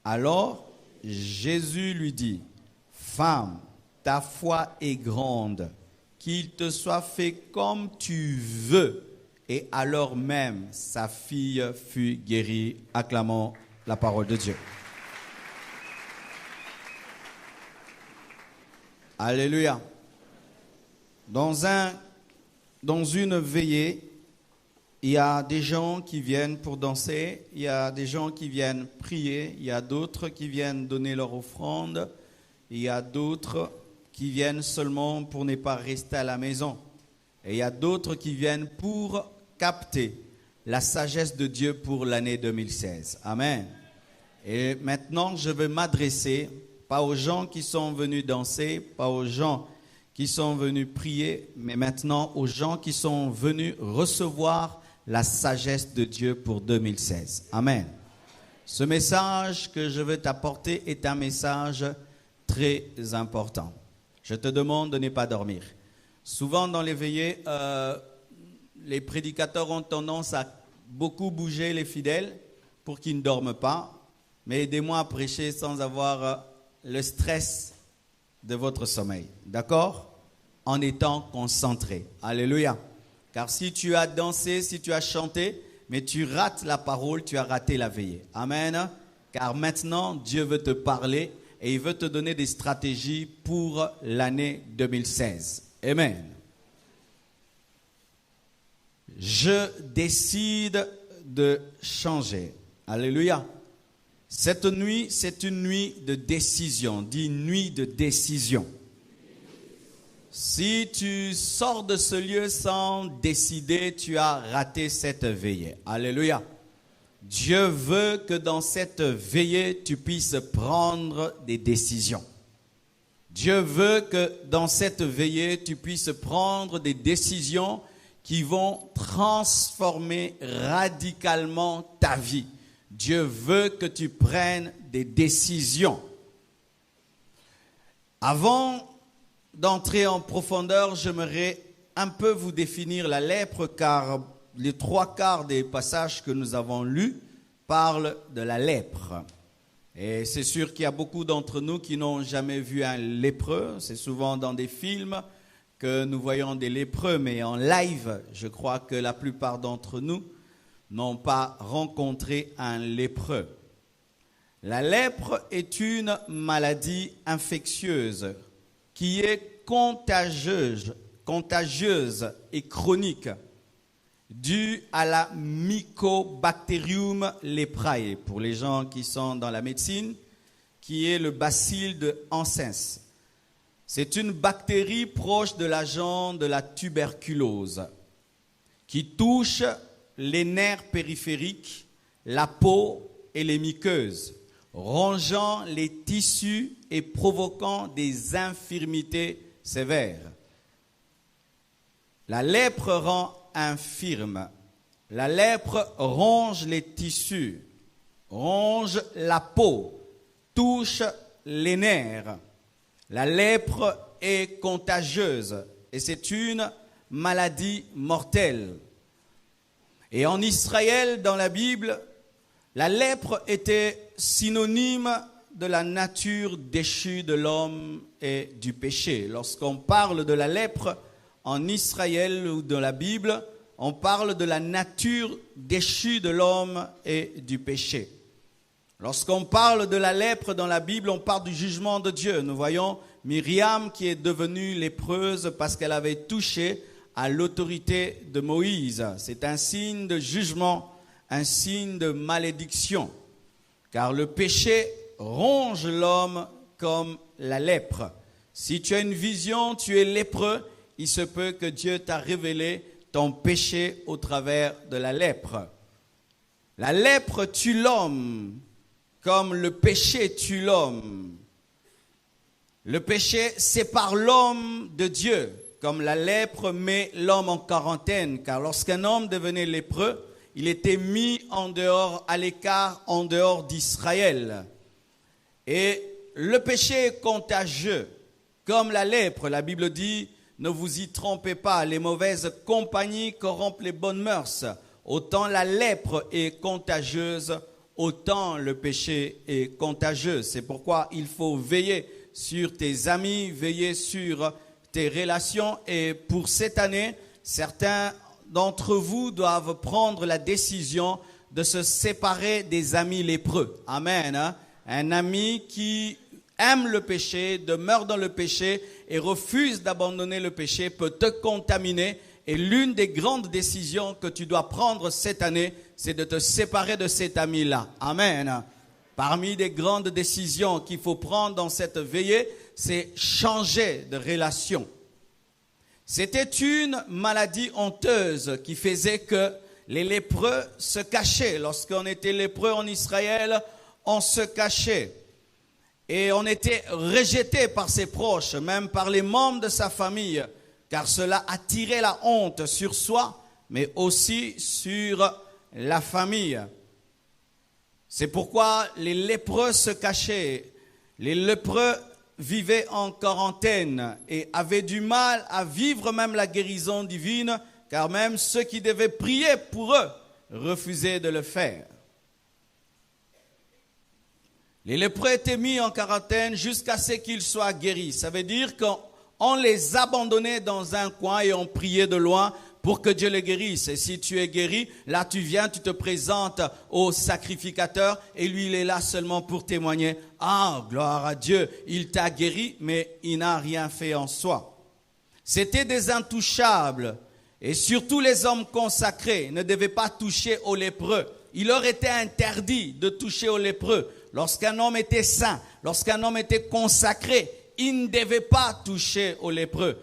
Alors Jésus lui dit, « Femme, ta foi est grande, qu'il te soit fait comme tu veux. » Et alors même, sa fille fut guérie. Acclamons la parole de Dieu. Alléluia. Dans une veillée, Il y a des gens qui viennent pour danser, il y a des gens qui viennent prier, il y a d'autres qui viennent donner leur offrande, il y a d'autres qui viennent seulement pour ne pas rester à la maison. Et il y a d'autres qui viennent pour capter la sagesse de Dieu pour l'année 2016. Amen. Et maintenant, je veux m'adresser, pas aux gens qui sont venus danser, pas aux gens qui sont venus prier, mais maintenant aux gens qui sont venus recevoir la sagesse de Dieu pour 2016. Amen. Ce message que je veux t'apporter est un message très important. Je te demande de ne pas dormir. Souvent dans les veillées, les prédicateurs ont tendance à beaucoup bouger les fidèles pour qu'ils ne dorment pas. Mais aidez-moi à prêcher sans avoir le stress de votre sommeil. D'accord? En étant concentré. Alléluia. Car si tu as dansé, si tu as chanté, mais tu rates la parole, tu as raté la veillée. Amen. Car maintenant, Dieu veut te parler et il veut te donner des stratégies pour l'année 2016. Amen. Je décide de changer. Alléluia. Cette nuit, c'est une nuit de décision. Dis nuit de décision. Si tu sors de ce lieu sans décider, tu as raté cette veillée. Alléluia. Dieu veut que dans cette veillée, tu puisses prendre des décisions. Dieu veut que dans cette veillée, tu puisses prendre des décisions qui vont transformer radicalement ta vie. Dieu veut que tu prennes des décisions. Avant d'entrer en profondeur, j'aimerais un peu vous définir la lèpre, car les 3/4 des passages que nous avons lus parlent de la lèpre. Et c'est sûr qu'il y a beaucoup d'entre nous qui n'ont jamais vu un lépreux. C'est souvent dans des films que nous voyons des lépreux, mais en live, je crois que la plupart d'entre nous n'ont pas rencontré un lépreux. La lèpre est une maladie infectieuse qui est contagieuse et chronique due à la Mycobacterium leprae, pour les gens qui sont dans la médecine, qui est le bacille de Hansen. C'est une bactérie proche de l'agent de la tuberculose qui touche les nerfs périphériques, la peau et les muqueuses, rongeant les tissus et provoquant des infirmités sévères. La lèpre rend infirme. La lèpre ronge les tissus, ronge la peau, touche les nerfs. La lèpre est contagieuse et c'est une maladie mortelle. Et en Israël, dans la Bible, la lèpre était synonyme de la nature déchue de l'homme et du péché. Lorsqu'on parle de la lèpre en Israël ou dans la Bible, on parle de la nature déchue de l'homme et du péché. Lorsqu'on parle de la lèpre dans la Bible, on parle du jugement de Dieu. Nous voyons Myriam qui est devenue lépreuse parce qu'elle avait touché à l'autorité de Moïse. C'est un signe de jugement, un signe de malédiction. Car le péché ronge l'homme comme la lèpre. Si tu as une vision, tu es lépreux, il se peut que Dieu t'a révélé ton péché au travers de la lèpre. La lèpre tue l'homme comme le péché tue l'homme. Le péché sépare l'homme de Dieu, comme la lèpre met l'homme en quarantaine, car lorsqu'un homme devenait lépreux, il était mis en dehors, à l'écart, en dehors d'Israël. Et le péché est contagieux, comme la lèpre. La Bible dit, ne vous y trompez pas, les mauvaises compagnies corrompent les bonnes mœurs. Autant la lèpre est contagieuse, autant le péché est contagieux. C'est pourquoi il faut veiller sur tes amis, veiller sur tes relations. Et pour cette année, certains d'entre vous doivent prendre la décision de se séparer des amis lépreux. Amen. Un ami qui aime le péché, demeure dans le péché et refuse d'abandonner le péché peut te contaminer Et l'une des grandes décisions que tu dois prendre cette année, c'est de te séparer de cet ami-là. Amen. Parmi les grandes décisions qu'il faut prendre dans cette veillée, c'est changer de relation. C'était une maladie honteuse qui faisait que les lépreux se cachaient. Lorsqu'on était lépreux en Israël, on se cachait. Et on était rejeté par ses proches, même par les membres de sa famille, car cela attirait la honte sur soi, mais aussi sur la famille. C'est pourquoi les lépreux se cachaient. Les lépreux vivaient en quarantaine et avaient du mal à vivre même la guérison divine, car même ceux qui devaient prier pour eux refusaient de le faire. Les lépreux étaient mis en quarantaine jusqu'à ce qu'ils soient guéris. Ça veut dire qu'on les abandonnait dans un coin et on priait de loin pour que Dieu les guérisse. Et si tu es guéri, là tu viens, tu te présentes au sacrificateur et lui il est là seulement pour témoigner. Ah, gloire à Dieu, il t'a guéri, mais il n'a rien fait en soi. C'était des intouchables. Et surtout les hommes consacrés ne devaient pas toucher aux lépreux. Il leur était interdit de toucher aux lépreux. Lorsqu'un homme était saint, lorsqu'un homme était consacré, il ne devait pas toucher aux lépreux.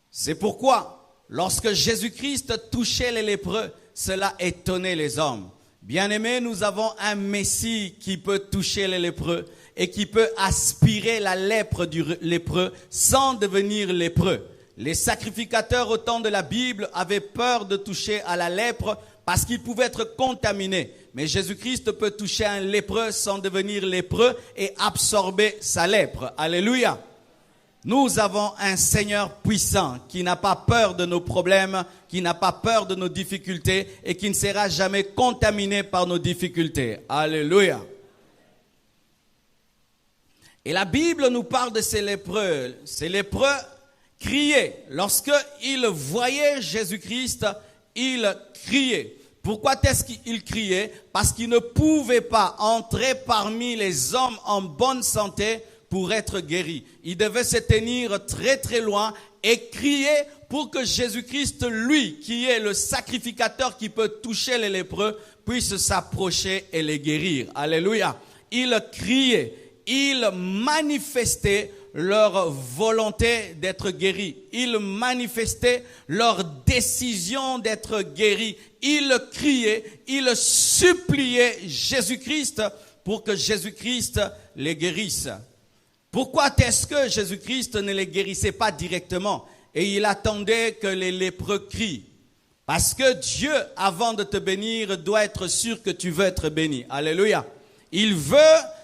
C'est pourquoi, lorsque Jésus-Christ touchait les lépreux, cela étonnait les hommes. Bien-aimés, nous avons un Messie qui peut toucher les lépreux et qui peut aspirer la lèpre du lépreux sans devenir lépreux. Les sacrificateurs au temps de la Bible avaient peur de toucher à la lèpre parce qu'ils pouvaient être contaminés. Mais Jésus-Christ peut toucher un lépreux sans devenir lépreux et absorber sa lèpre. Alléluia. Nous avons un Seigneur puissant qui n'a pas peur de nos problèmes, qui n'a pas peur de nos difficultés et qui ne sera jamais contaminé par nos difficultés. Alléluia. Et la Bible nous parle de ces lépreux. Ces lépreux criaient. Lorsqu'ils voyaient Jésus-Christ, ils criaient. Pourquoi est-ce qu'ils criaient? Parce qu'ils ne pouvaient pas entrer parmi les hommes en bonne santé pour être guéris. Ils devaient se tenir très très loin et crier pour que Jésus-Christ, lui, qui est le sacrificateur qui peut toucher les lépreux, puisse s'approcher et les guérir. Alléluia. Ils criaient, ils manifestaient leur volonté d'être guéris. Ils manifestaient leur décision d'être guéris. Ils criaient, ils suppliaient Jésus-Christ pour que Jésus-Christ les guérisse. Pourquoi est-ce que Jésus-Christ ne les guérissait pas directement et il attendait que les lépreux crient? Parce que Dieu, avant de te bénir, doit être sûr que tu veux être béni. Alléluia. Il veut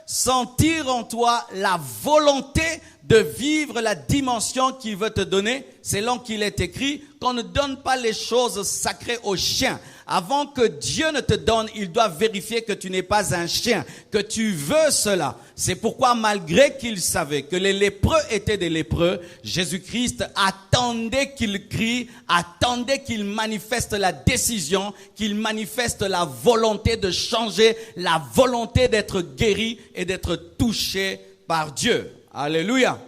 sentir en toi la volonté de vivre la dimension qu'il veut te donner, selon qu'il est écrit qu'on ne donne pas les choses sacrées aux chiens. Avant que Dieu ne te donne, il doit vérifier que tu n'es pas un chien, que tu veux cela. C'est pourquoi, malgré qu'il savait que les lépreux étaient des lépreux, Jésus-Christ attendait qu'ils crient, attendait qu'ils manifestent la décision, qu'ils manifestent la volonté de changer, la volonté d'être guéri et d'être touché par Dieu. Alléluia.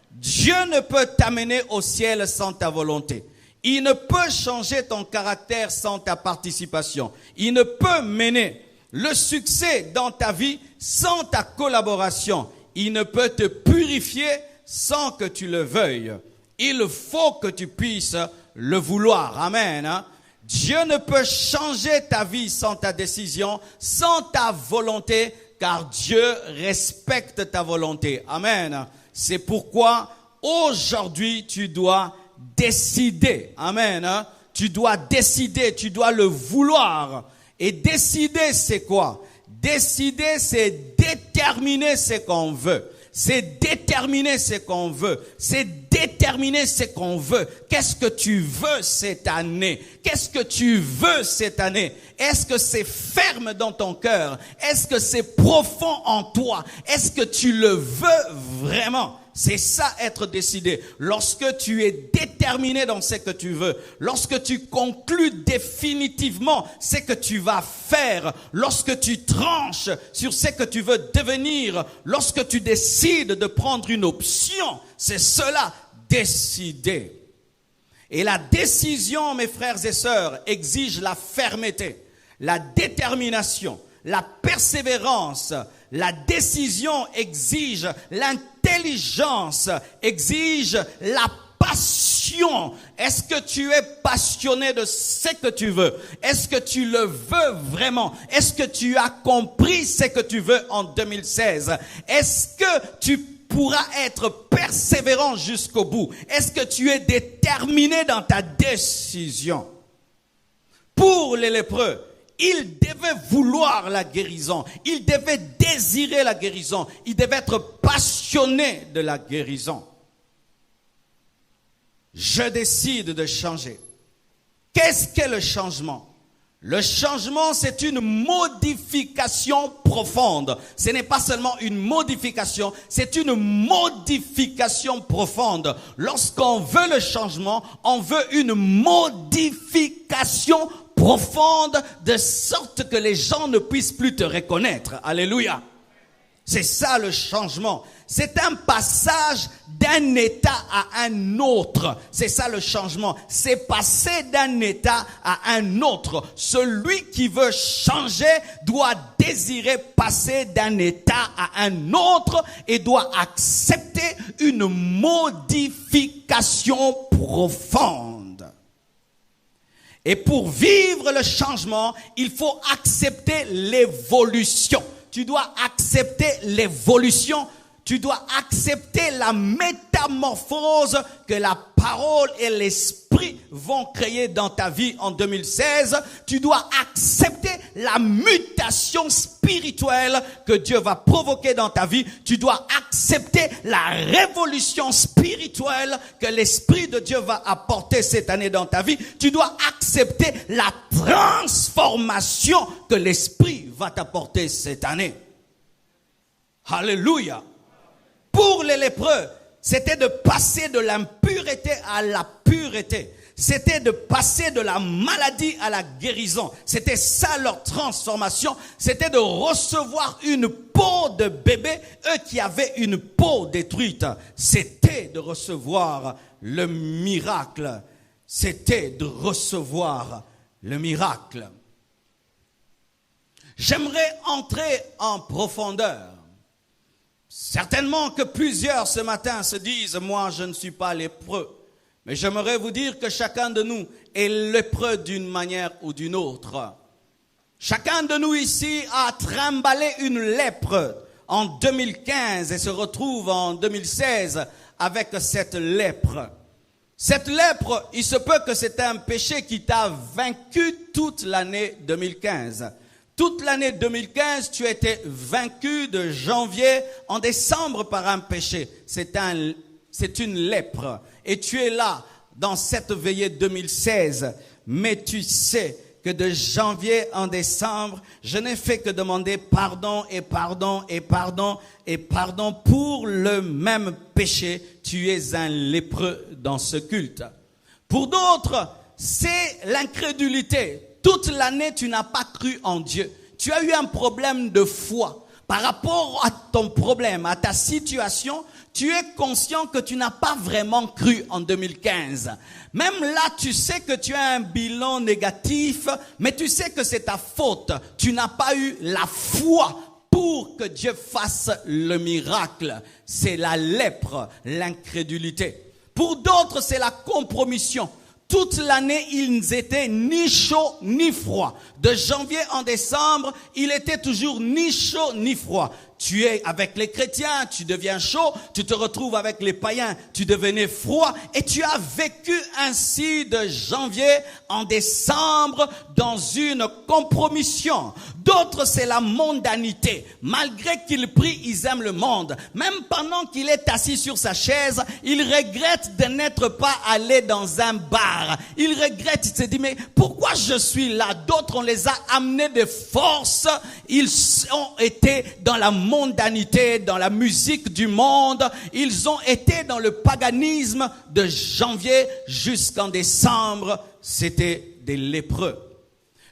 Dieu ne peut t'amener au ciel sans ta volonté. Il ne peut changer ton caractère sans ta participation. Il ne peut mener le succès dans ta vie sans ta collaboration. Il ne peut te purifier sans que tu le veuilles. Il faut que tu puisses le vouloir. Amen. Dieu ne peut changer ta vie sans ta décision, sans ta volonté, car Dieu respecte ta volonté. Amen. C'est pourquoi aujourd'hui tu dois décider. Amen. Tu dois décider, tu dois le vouloir. Et décider, c'est quoi? Décider, c'est déterminer ce qu'on veut. C'est déterminer ce qu'on veut. C'est déterminer ce qu'on veut. Qu'est-ce que tu veux cette année? Qu'est-ce que tu veux cette année? Est-ce que c'est ferme dans ton cœur? Est-ce que c'est profond en toi? Est-ce que tu le veux vraiment? C'est ça, être décidé. Lorsque tu es déterminé dans ce que tu veux, lorsque tu conclus définitivement ce que tu vas faire, lorsque tu tranches sur ce que tu veux devenir, lorsque tu décides de prendre une option, c'est cela, décider. Et la décision, mes frères et sœurs, exige la fermeté, la détermination, la persévérance. La décision exige l'intelligence, exige la passion. Est-ce que tu es passionné de ce que tu veux? Est-ce que tu le veux vraiment? Est-ce que tu as compris ce que tu veux en 2016? Est-ce que tu pourras être persévérant jusqu'au bout? Est-ce que tu es déterminé dans ta décision? Pour les lépreux, ils devaient vouloir la guérison. Ils devaient désirer la guérison. Ils devaient être passionnés de la guérison. Je décide de changer. Qu'est-ce qu'est le changement? Le changement, c'est une modification profonde. Ce n'est pas seulement une modification, c'est une modification profonde. Lorsqu'on veut le changement, on veut une modification profonde de sorte que les gens ne puissent plus te reconnaître. Alléluia. C'est ça le changement. C'est un passage d'un état à un autre. C'est ça le changement. C'est passer d'un état à un autre. Celui qui veut changer doit désirer passer d'un état à un autre et doit accepter une modification profonde. Et pour vivre le changement, il faut accepter l'évolution. Tu dois accepter l'évolution. Tu dois accepter la métamorphose que la parole et l'esprit vont créer dans ta vie en 2016. Tu dois accepter la mutation spirituelle que Dieu va provoquer dans ta vie. Tu dois accepter la révolution spirituelle que l'esprit de Dieu va apporter cette année dans ta vie. Tu dois accepter la transformation que l'esprit va t'apporter cette année. Alléluia. Pour les lépreux, c'était de passer de l'impureté à la pureté. C'était de passer de la maladie à la guérison. C'était ça leur transformation. C'était de recevoir une peau de bébé, eux qui avaient une peau détruite. C'était de recevoir le miracle. C'était de recevoir le miracle. J'aimerais entrer en profondeur. Certainement que plusieurs ce matin se disent, moi je ne suis pas lépreux. Mais j'aimerais vous dire que chacun de nous est lépreux d'une manière ou d'une autre. Chacun de nous ici a trimballé une lèpre en 2015 et se retrouve en 2016 avec cette lèpre. Cette lèpre, il se peut que c'est un péché qui t'a vaincu toute l'année 2015. Toute l'année 2015, tu as été vaincu de janvier en décembre par un péché. C'est une lèpre. Et tu es là dans cette veillée 2016. Mais tu sais que de janvier en décembre, je n'ai fait que demander pardon et pardon et pardon et pardon pour le même péché. Tu es un lépreux dans ce culte. Pour d'autres, c'est l'incrédulité. Toute l'année, tu n'as pas cru en Dieu. Tu as eu un problème de foi. Par rapport à ton problème, à ta situation, tu es conscient que tu n'as pas vraiment cru en 2015. Même là, tu sais que tu as un bilan négatif, mais tu sais que c'est ta faute. Tu n'as pas eu la foi pour que Dieu fasse le miracle. C'est la lèpre, l'incrédulité. Pour d'autres, c'est la compromission. Toute l'année, ils n'étaient ni chauds ni froids. De janvier en décembre, il était toujours ni chaud ni froid. Tu es avec les chrétiens, tu deviens chaud, tu te retrouves avec les païens, tu devenais froid et tu as vécu ainsi de janvier en décembre dans une compromission. D'autres, c'est la mondanité. Malgré qu'il prie, ils aiment le monde. Même pendant qu'il est assis sur sa chaise, il regrette de n'être pas allé dans un bar. Il regrette, il se dit, mais pourquoi je suis là? D'autres, on les a amenés de force. Ils ont été dans la mondanité, dans la musique du monde. Ils ont été dans le paganisme de janvier jusqu'en décembre. C'était des lépreux.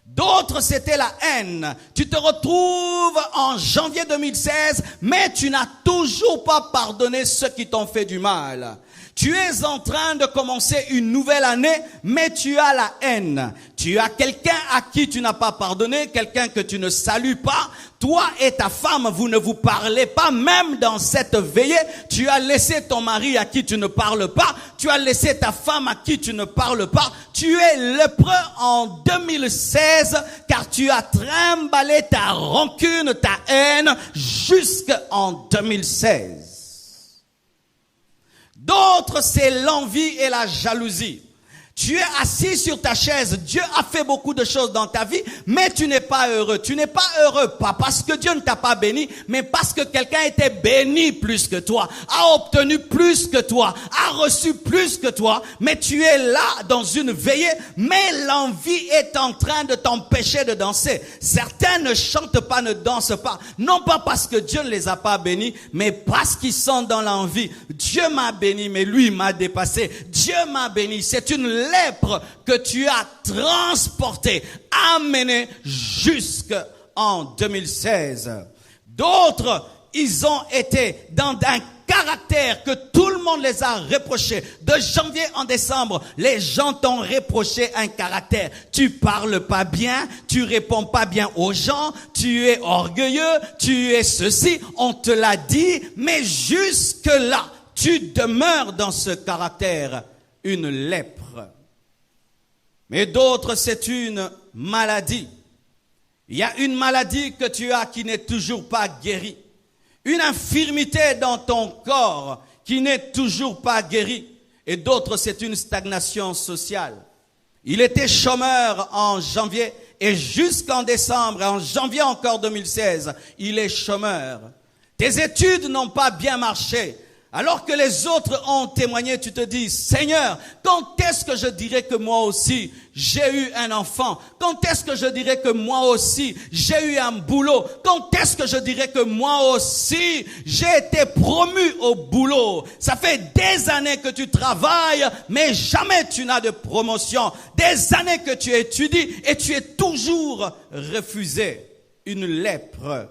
D'autres, c'était la haine. Tu te retrouves en janvier 2016, mais tu n'as toujours pas pardonné ceux qui t'ont fait du mal. Tu es en train de commencer une nouvelle année, mais tu as la haine. Tu as quelqu'un à qui tu n'as pas pardonné, quelqu'un que tu ne salues pas. Toi et ta femme, vous ne vous parlez pas, même dans cette veillée. Tu as laissé ton mari à qui tu ne parles pas. Tu as laissé ta femme à qui tu ne parles pas. Tu es lépreux en 2016, car tu as trimballé ta rancune, ta haine, jusqu'en 2016. D'autres, c'est l'envie et la jalousie. Tu es assis sur ta chaise, Dieu a fait beaucoup de choses dans ta vie, mais tu n'es pas heureux. Tu n'es pas heureux, pas parce que Dieu ne t'a pas béni, mais parce que quelqu'un était béni plus que toi, a obtenu plus que toi, a reçu plus que toi, mais tu es là dans une veillée, mais l'envie est en train de t'empêcher de danser. Certains ne chantent pas, ne dansent pas, non pas parce que Dieu ne les a pas bénis, mais parce qu'ils sont dans l'envie. Dieu m'a béni, mais lui m'a dépassé. Dieu m'a béni, c'est une lèpre que tu as transportée, amenée jusqu'en 2016. D'autres, ils ont été dans un caractère que tout le monde les a reprochés. De janvier en décembre, les gens t'ont reproché un caractère. Tu parles pas bien, tu réponds pas bien aux gens, tu es orgueilleux, tu es ceci, on te l'a dit, mais jusque-là, tu demeures dans ce caractère, une lèpre. Mais d'autres, c'est une maladie. Il y a une maladie que tu as qui n'est toujours pas guérie. Une infirmité dans ton corps qui n'est toujours pas guérie. Et d'autres, c'est une stagnation sociale. Il était chômeur en janvier et jusqu'en décembre, en janvier encore 2016, il est chômeur. Tes études n'ont pas bien marché. Alors que les autres ont témoigné, tu te dis, Seigneur, quand est-ce que je dirai que moi aussi, j'ai eu un enfant? Quand est-ce que je dirai que moi aussi, j'ai eu un boulot? Quand est-ce que je dirai que moi aussi, j'ai été promu au boulot? Ça fait des années que tu travailles, mais jamais tu n'as de promotion. Des années que tu étudies et tu es toujours refusé. Une lèpre.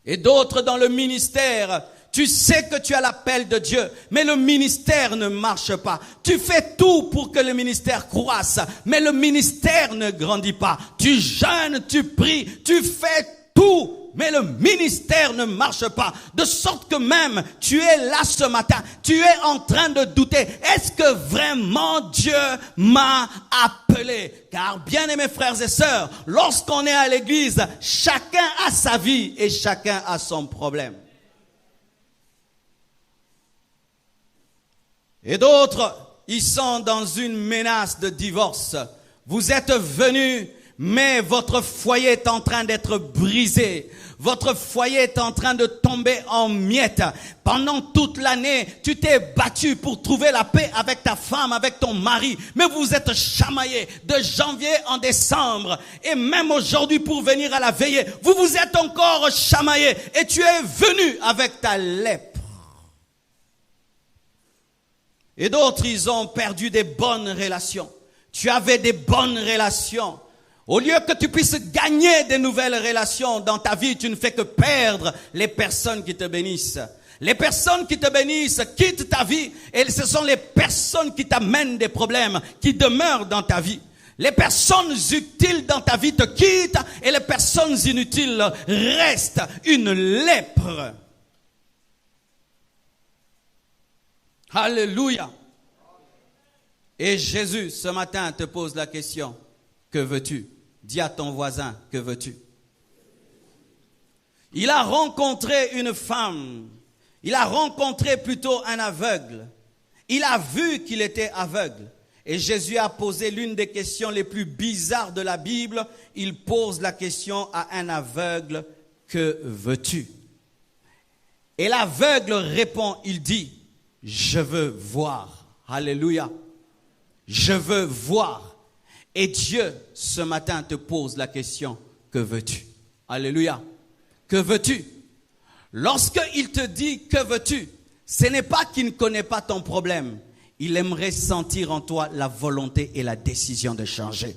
Et d'autres dans le ministère, tu sais que tu as l'appel de Dieu, mais le ministère ne marche pas. Tu fais tout pour que le ministère croisse, mais le ministère ne grandit pas. Tu jeûnes, tu pries, tu fais tout, mais le ministère ne marche pas. De sorte que même, tu es là ce matin, tu es en train de douter. Est-ce que vraiment Dieu m'a appelé? Car bien aimés frères et sœurs, lorsqu'on est à l'église, chacun a sa vie et chacun a son problème. Et d'autres, ils sont dans une menace de divorce. Vous êtes venus, mais votre foyer est en train d'être brisé. Votre foyer est en train de tomber en miettes. Pendant toute l'année, tu t'es battu pour trouver la paix avec ta femme, avec ton mari. Mais vous êtes chamaillés de janvier en décembre. Et même aujourd'hui pour venir à la veillée, vous vous êtes encore chamaillés. Et tu es venu avec ta lèpre. Et d'autres, ils ont perdu des bonnes relations. Tu avais des bonnes relations. Au lieu que tu puisses gagner des nouvelles relations dans ta vie, tu ne fais que perdre les personnes qui te bénissent. Les personnes qui te bénissent quittent ta vie et ce sont les personnes qui t'amènent des problèmes, qui demeurent dans ta vie. Les personnes utiles dans ta vie te quittent et les personnes inutiles restent. Une lèpre. Alléluia. Et Jésus, ce matin, te pose la question, que veux-tu? Dis à ton voisin, que veux-tu? Il a rencontré une femme. Il a rencontré plutôt un aveugle. Il a vu qu'il était aveugle. Et Jésus a posé l'une des questions les plus bizarres de la Bible. Il pose la question à un aveugle, que veux-tu? Et l'aveugle répond, il dit, je veux voir. Alléluia. Je veux voir. Et Dieu, ce matin, te pose la question, que veux-tu? Alléluia. Que veux-tu? Lorsqu'il te dit, que veux-tu? Ce n'est pas qu'il ne connaît pas ton problème. Il aimerait sentir en toi la volonté et la décision de changer.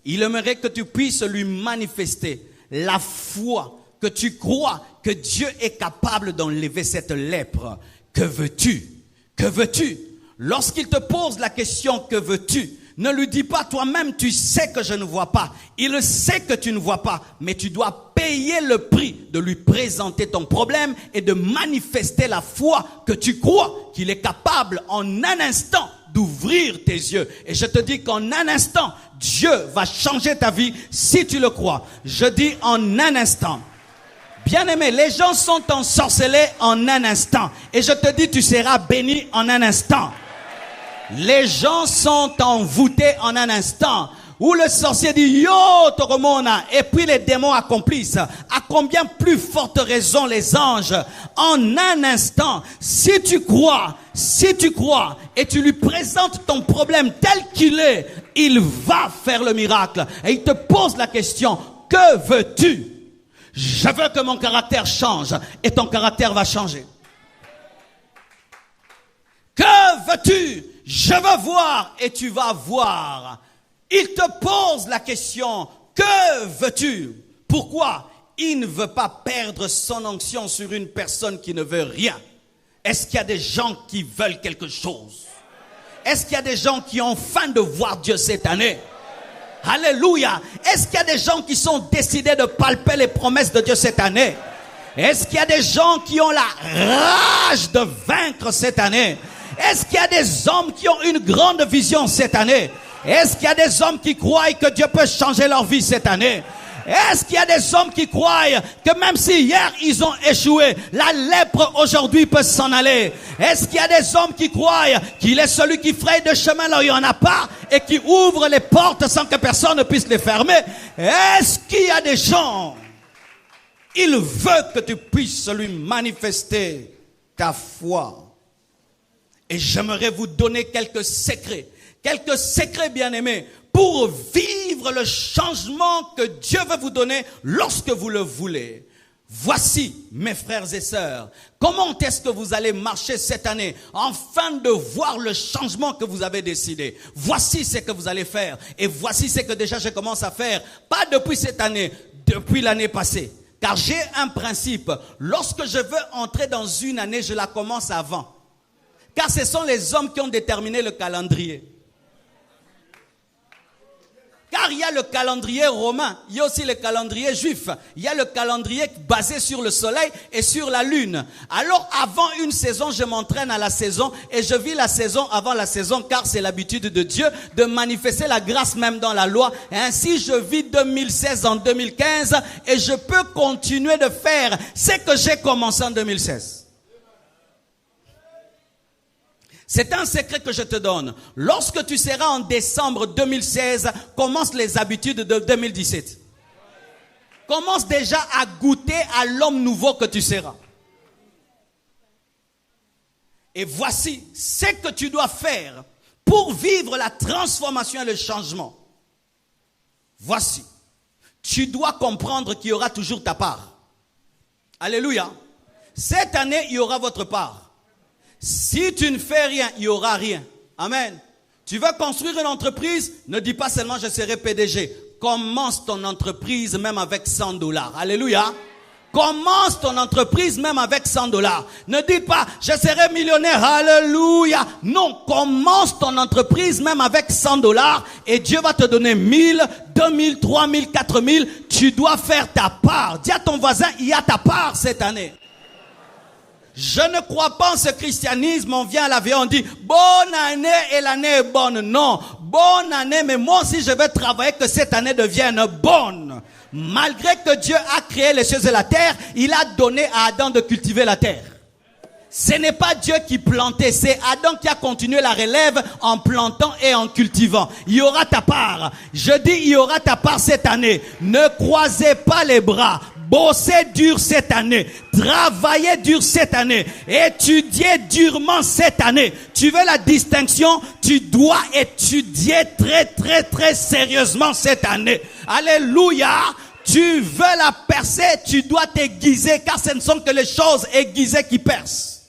Il aimerait que tu puisses lui manifester la foi, que tu crois que Dieu est capable d'enlever cette lèpre. Que veux-tu? que veux-tu? Lorsqu'il te pose la question que veux-tu, ne lui dis pas toi-même tu sais que je ne vois pas. Il sait que tu ne vois pas, mais tu dois payer le prix de lui présenter ton problème et de manifester la foi que tu crois qu'il est capable en un instant d'ouvrir tes yeux. Et je te dis qu'en un instant, Dieu va changer ta vie si tu le crois. Je dis en un instant. Bien-aimé, les gens sont ensorcelés en un instant. Et je te dis, tu seras béni en un instant. Les gens sont envoûtés en un instant. Où le sorcier dit, yo, Toromona, et puis les démons accomplissent. À combien plus forte raison les anges? En un instant, si tu crois, et tu lui présentes ton problème tel qu'il est, il va faire le miracle. Et il te pose la question, que veux-tu? Je veux que mon caractère change, et ton caractère va changer. Que veux-tu? Je veux voir, et tu vas voir. Il te pose la question, que veux-tu? Pourquoi? Il ne veut pas perdre son onction sur une personne qui ne veut rien. Est-ce qu'il y a des gens qui veulent quelque chose? Est-ce qu'il y a des gens qui ont faim de voir Dieu cette année? Alléluia. Est-ce qu'il y a des gens qui sont décidés de palper les promesses de Dieu cette année? Est-ce qu'il y a des gens qui ont la rage de vaincre cette année? Est-ce qu'il y a des hommes qui ont une grande vision cette année? Est-ce qu'il y a des hommes qui croient que Dieu peut changer leur vie cette année? Est-ce qu'il y a des hommes qui croient que même si hier ils ont échoué, la lèpre aujourd'hui peut s'en aller? Est-ce qu'il y a des hommes qui croient qu'il est celui qui fraye de chemin là où il n'y en a pas et qui ouvre les portes sans que personne ne puisse les fermer? Est-ce qu'il y a des gens? Il veut que tu puisses lui manifester ta foi. Et j'aimerais vous donner quelques secrets bien-aimés, pour vivre le changement que Dieu veut vous donner lorsque vous le voulez. Voici, mes frères et sœurs, comment est-ce que vous allez marcher cette année afin de voir le changement que vous avez décidé. Voici ce que vous allez faire. Et voici ce que déjà je commence à faire, pas depuis cette année, depuis l'année passée. Car j'ai un principe, lorsque je veux entrer dans une année, je la commence avant. Car ce sont les hommes qui ont déterminé le calendrier. Car il y a le calendrier romain, il y a aussi le calendrier juif. Il y a le calendrier basé sur le soleil et sur la lune. Alors avant une saison, je m'entraîne à la saison et je vis la saison avant la saison, car c'est l'habitude de Dieu de manifester la grâce même dans la loi. Et ainsi je vis 2016 en 2015 et je peux continuer de faire ce que j'ai commencé en 2016. C'est un secret que je te donne. Lorsque tu seras en décembre 2016, commence les habitudes de 2017. Commence déjà à goûter à l'homme nouveau que tu seras. Et voici ce que tu dois faire pour vivre la transformation et le changement. Voici. Tu dois comprendre qu'il y aura toujours ta part. Alléluia. Cette année, il y aura votre part. Si tu ne fais rien, il n'y aura rien. Amen. Tu veux construire une entreprise, ne dis pas seulement je serai PDG. Commence ton entreprise même avec $100. Alléluia. Commence ton entreprise même avec $100. Ne dis pas je serai millionnaire. Alléluia. Non, commence ton entreprise même avec $100 et Dieu va te donner 1000, 2000, 3000, 4000. Tu dois faire ta part. Dis à ton voisin, il y a ta part cette année. Je ne crois pas en ce christianisme, on vient à la vie, on dit bonne année et l'année est bonne. Non, bonne année, mais moi aussi je vais travailler que cette année devienne bonne. Malgré que Dieu a créé les cieux et la terre, il a donné à Adam de cultiver la terre. Ce n'est pas Dieu qui plantait, c'est Adam qui a continué la relève en plantant et en cultivant. Il y aura ta part. Je dis il y aura ta part cette année. Ne croisez pas les bras. Bossez dur cette année, travaillez dur cette année, étudiez durement cette année. Tu veux la distinction, tu dois étudier très sérieusement cette année. Alléluia. Tu veux la percer, tu dois t'aiguiser, car ce ne sont que les choses aiguisées qui percent.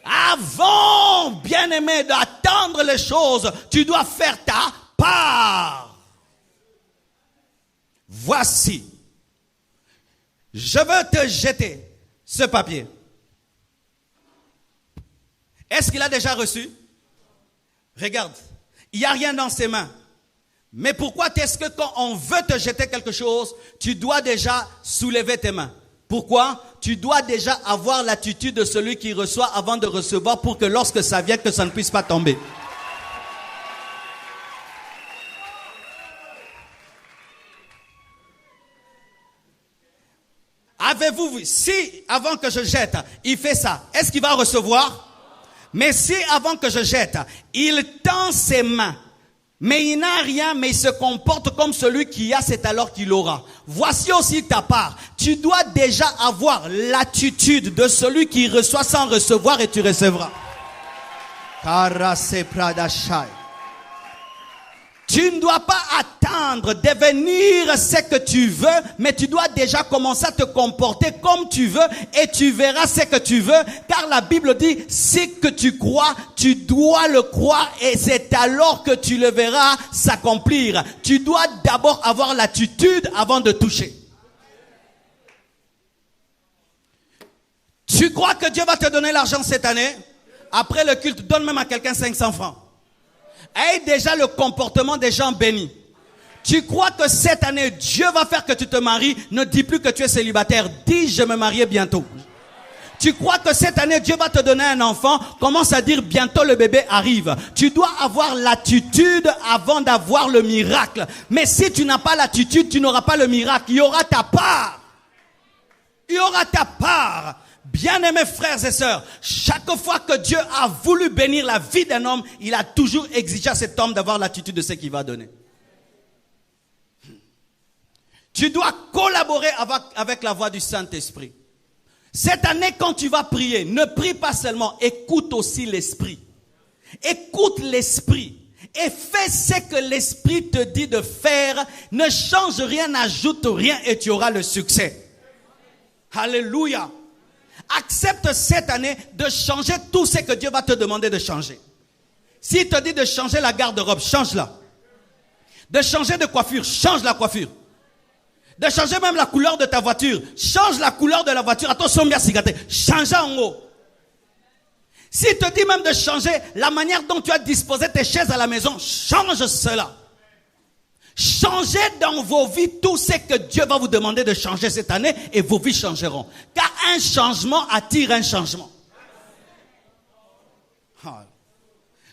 Avant, bien-aimé, d'attendre les choses, tu dois faire ta part. Voici. Je veux te jeter ce papier. Est-ce qu'il a déjà reçu? Regarde, il n'y a rien dans ses mains. Mais pourquoi est-ce que quand on veut te jeter quelque chose, tu dois déjà soulever tes mains? Pourquoi? Tu dois déjà avoir l'attitude de celui qui reçoit avant de recevoir pour que lorsque ça vient, que ça ne puisse pas tomber. Avez-vous vu? Si avant que je jette, il fait ça, est-ce qu'il va recevoir? Mais si avant que je jette, il tend ses mains, mais il n'a rien, mais il se comporte comme celui qui a, c'est alors qu'il aura. Voici aussi ta part. Tu dois déjà avoir l'attitude de celui qui reçoit sans recevoir et tu recevras. Tu ne dois pas attendre devenir ce que tu veux, mais tu dois déjà commencer à te comporter comme tu veux et tu verras ce que tu veux. Car la Bible dit, ce que tu crois, tu dois le croire et c'est alors que tu le verras s'accomplir. Tu dois d'abord avoir l'attitude avant de toucher. Tu crois que Dieu va te donner l'argent cette année? Après le culte, donne même à quelqu'un 500 francs. Aie déjà le comportement des gens bénis. Tu crois que cette année, Dieu va faire que tu te maries? Ne dis plus que tu es célibataire. Dis, je me marie bientôt. Tu crois que cette année, Dieu va te donner un enfant? Commence à dire, bientôt le bébé arrive. Tu dois avoir l'attitude avant d'avoir le miracle. Mais si tu n'as pas l'attitude, tu n'auras pas le miracle. Il y aura ta part. Il y aura ta part. Bien-aimés frères et sœurs, chaque fois que Dieu a voulu bénir la vie d'un homme, il a toujours exigé à cet homme d'avoir l'attitude de ce qu'il va donner. Tu dois collaborer avec la voix du Saint-Esprit. Cette année, quand tu vas prier, ne prie pas seulement, écoute aussi l'Esprit. Écoute l'Esprit et fais ce que l'Esprit te dit de faire. Ne change rien, n'ajoute rien et tu auras le succès. Alléluia. Accepte cette année de changer tout ce que Dieu va te demander de changer. S'il te dit de changer la garde-robe, change-la. De changer de coiffure, change la coiffure. De changer même la couleur de ta voiture, change la couleur de la voiture. Attention bien cigaté, change en haut. S'il te dit même de changer la manière dont tu as disposé tes chaises à la maison, change cela. Changez dans vos vies tout ce que Dieu va vous demander de changer cette année et vos vies changeront. Car un changement attire un changement.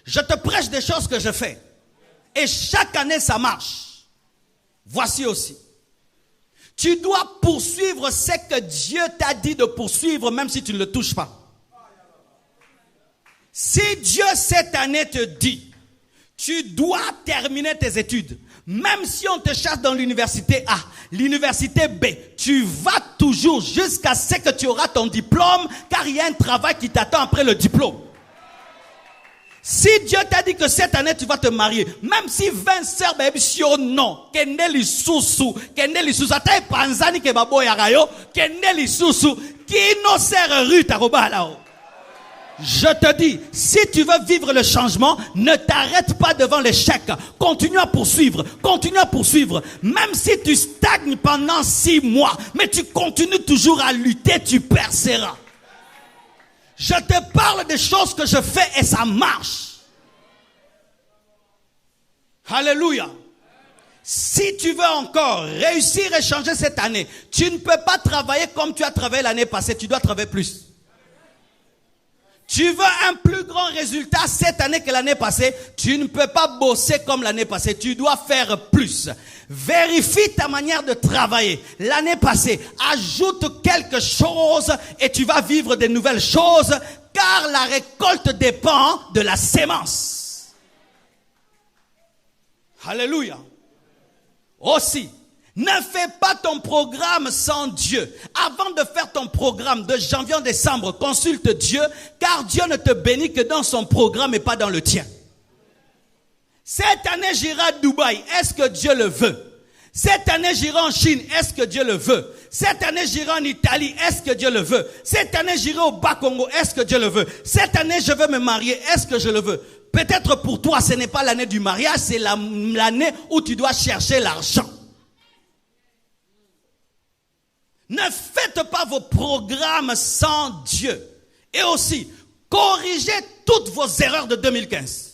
Je te prêche des choses que je fais. Et chaque année ça marche. Voici aussi. Tu dois poursuivre ce que Dieu t'a dit de poursuivre même si tu ne le touches pas. Si Dieu cette année te dit, tu dois terminer tes études. Même si on te chasse dans l'université A, l'université B, tu vas toujours jusqu'à ce que tu auras ton diplôme, car il y a un travail qui t'attend après le diplôme. Si Dieu t'a dit que cette année tu vas te marier, même si 20 sœurs non, kendeli susu, ata panzani ke baboya rayo, kendeli susu, kino sert rue taroba là-haut. Je te dis, si tu veux vivre le changement, ne t'arrête pas devant l'échec. Continue à poursuivre, continue à poursuivre. Même si tu stagnes pendant 6 mois, mais tu continues toujours à lutter, tu perceras. Je te parle des choses que je fais et ça marche. Alléluia. Si tu veux encore réussir et changer cette année, tu ne peux pas travailler comme tu as travaillé l'année passée, tu dois travailler plus. Tu veux un plus grand résultat cette année que l'année passée, tu ne peux pas bosser comme l'année passée, tu dois faire plus. Vérifie ta manière de travailler. L'année passée, ajoute quelque chose et tu vas vivre de nouvelles choses, car la récolte dépend de la sémence. Alléluia. Aussi, ne fais pas ton programme sans Dieu. Avant de faire ton programme de janvier en décembre, consulte Dieu, car Dieu ne te bénit que dans son programme et pas dans le tien. Cette année, j'irai à Dubaï. Est-ce que Dieu le veut? Cette année, j'irai en Chine. Est-ce que Dieu le veut? Cette année, j'irai en Italie. Est-ce que Dieu le veut? Cette année, j'irai au Bas-Congo. Est-ce que Dieu le veut? Cette année, je veux me marier. Est-ce que je le veux? Peut-être pour toi, ce n'est pas l'année du mariage, c'est l'année où tu dois chercher l'argent. Ne faites pas vos programmes sans Dieu. Et aussi, corriger toutes vos erreurs de 2015.